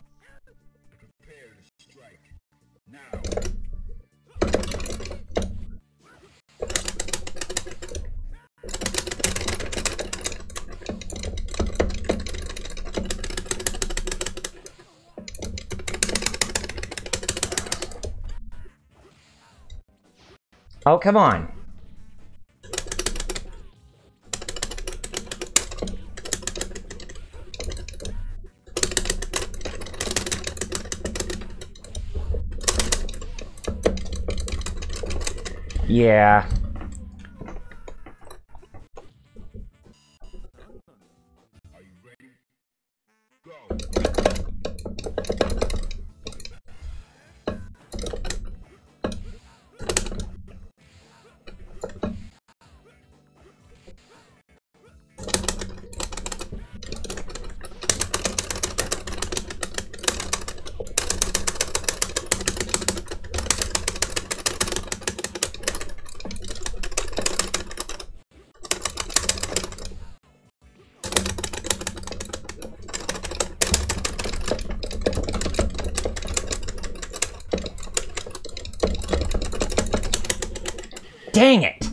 Oh, come on. Yeah. Dang it!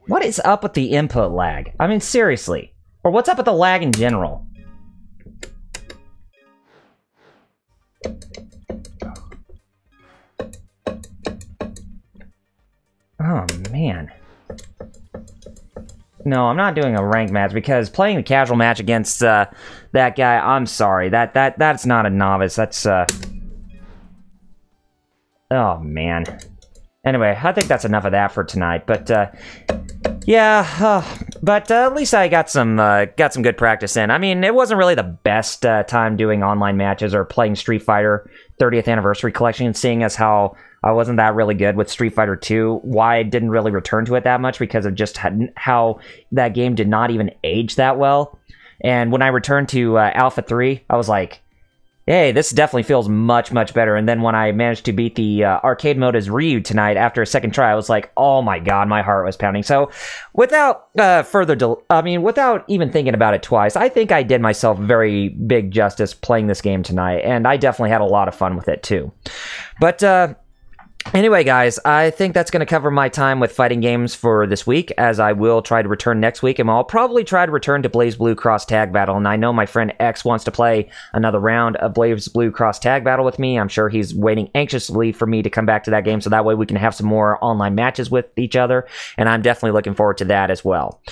What is up with the input lag? I mean, seriously. Or what's up with the lag in general? Oh, man. No, I'm not doing a ranked match because playing the casual match against that guy, I'm sorry. That's not a novice. That's oh, man. Anyway, I think that's enough of that for tonight. But yeah, but at least I got some good practice in. I mean, it wasn't really the best time doing online matches or playing Street Fighter 30th Anniversary Collection, seeing as how I wasn't that really good with Street Fighter 2. Why I didn't really return to it that much because of just how that game did not even age that well. And when I returned to Alpha 3, I was like, hey, this definitely feels much, much better. And then when I managed to beat the arcade mode as Ryu tonight after a second try, I was like, oh my god, my heart was pounding. So without without even thinking about it twice, I think I did myself very big justice playing this game tonight. And I definitely had a lot of fun with it too. But anyway, guys, I think that's going to cover my time with fighting games for this week, as I will try to return next week, and I'll probably try to return to BlazBlue Cross Tag Battle, and I know my friend X wants to play another round of BlazBlue Cross Tag Battle with me. I'm sure he's waiting anxiously for me to come back to that game, so that way we can have some more online matches with each other, and I'm definitely looking forward to that as well.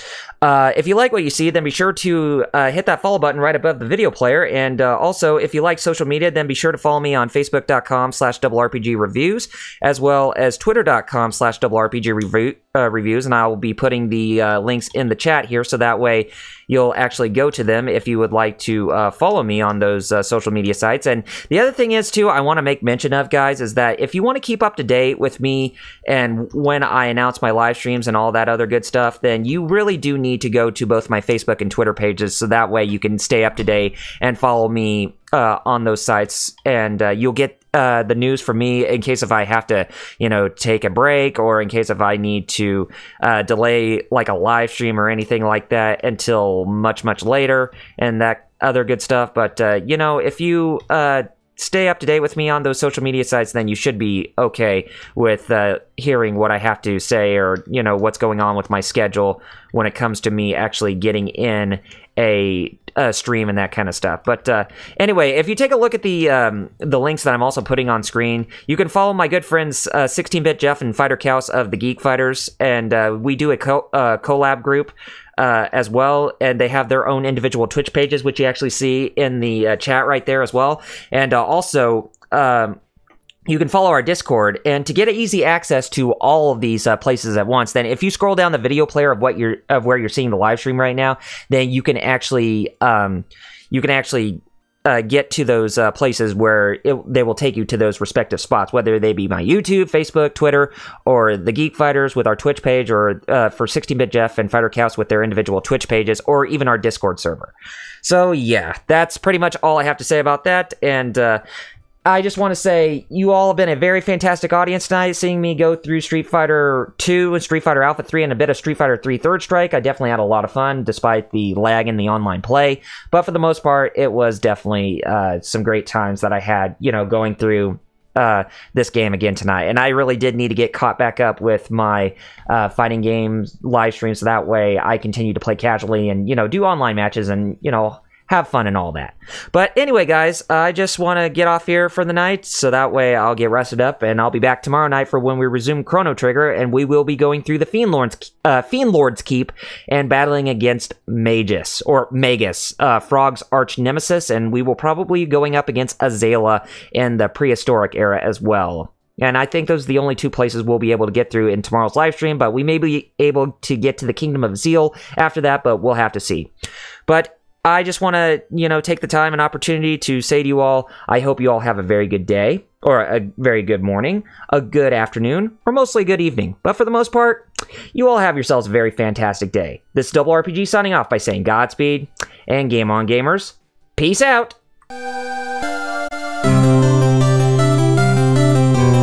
If you like what you see, then be sure to hit that follow button right above the video player, and also, if you like social media, then be sure to follow me on Facebook.com/RRPGReviews, as well as Twitter.com/RRPGReviews, and I will be putting the links in the chat here, so that way you'll actually go to them if you would like to follow me on those social media sites. And the other thing is, too, I want to make mention of, guys, is that if you want to keep up to date with me and when I announce my live streams and all that other good stuff, then you really do need to go to both my Facebook and Twitter pages, so that way you can stay up to date and follow me on those sites, and you'll get the news from me in case if I have to, take a break, or in case if I need to delay like a live stream or anything like that until much, much later, and that other good stuff. But, if you stay up to date with me on those social media sites, then you should be okay with hearing what I have to say, or, what's going on with my schedule when it comes to me actually getting in a stream and that kind of stuff. But anyway, if you take a look at the links that I'm also putting on screen, you can follow my good friends 16-Bit Jeff and Fighter Kaus of the Geek Fighters, and we do a collab group as well, and they have their own individual Twitch pages, which you actually see in the chat right there as well. And also, you can follow our Discord, and to get easy access to all of these places at once, then if you scroll down the video player of where you're seeing the live stream right now, then you can actually get to those places where they will take you to those respective spots, whether they be my YouTube, Facebook, Twitter, or the Geek Fighters with our Twitch page, or for 16-Bit Jeff and Fighter Kaus with their individual Twitch pages, or even our Discord server. So yeah, that's pretty much all I have to say about that, and I just want to say, you all have been a very fantastic audience tonight, seeing me go through Street Fighter 2 and Street Fighter Alpha 3 and a bit of Street Fighter 3 Third Strike. I definitely had a lot of fun, despite the lag in the online play. But for the most part, it was definitely some great times that I had, you know, going through this game again tonight. And I really did need to get caught back up with my fighting games live stream, so that way I continue to play casually and, you know, do online matches and, you know, have fun and all that. But anyway, guys, I just want to get off here for the night, so that way I'll get rested up, and I'll be back tomorrow night for when we resume Chrono Trigger, and we will be going through the Fiend Lord's Keep and battling against Magus, Frog's arch nemesis, and we will probably be going up against Azala in the prehistoric era as well. And I think those are the only two places we'll be able to get through in tomorrow's live stream, but we may be able to get to the Kingdom of Zeal after that, but we'll have to see. But I just want to, you know, take the time and opportunity to say to you all, I hope you all have a very good day, or a very good morning, a good afternoon, or mostly a good evening. But for the most part, you all have yourselves a very fantastic day. This is Double RPG signing off by saying Godspeed, and game on, gamers. Peace out!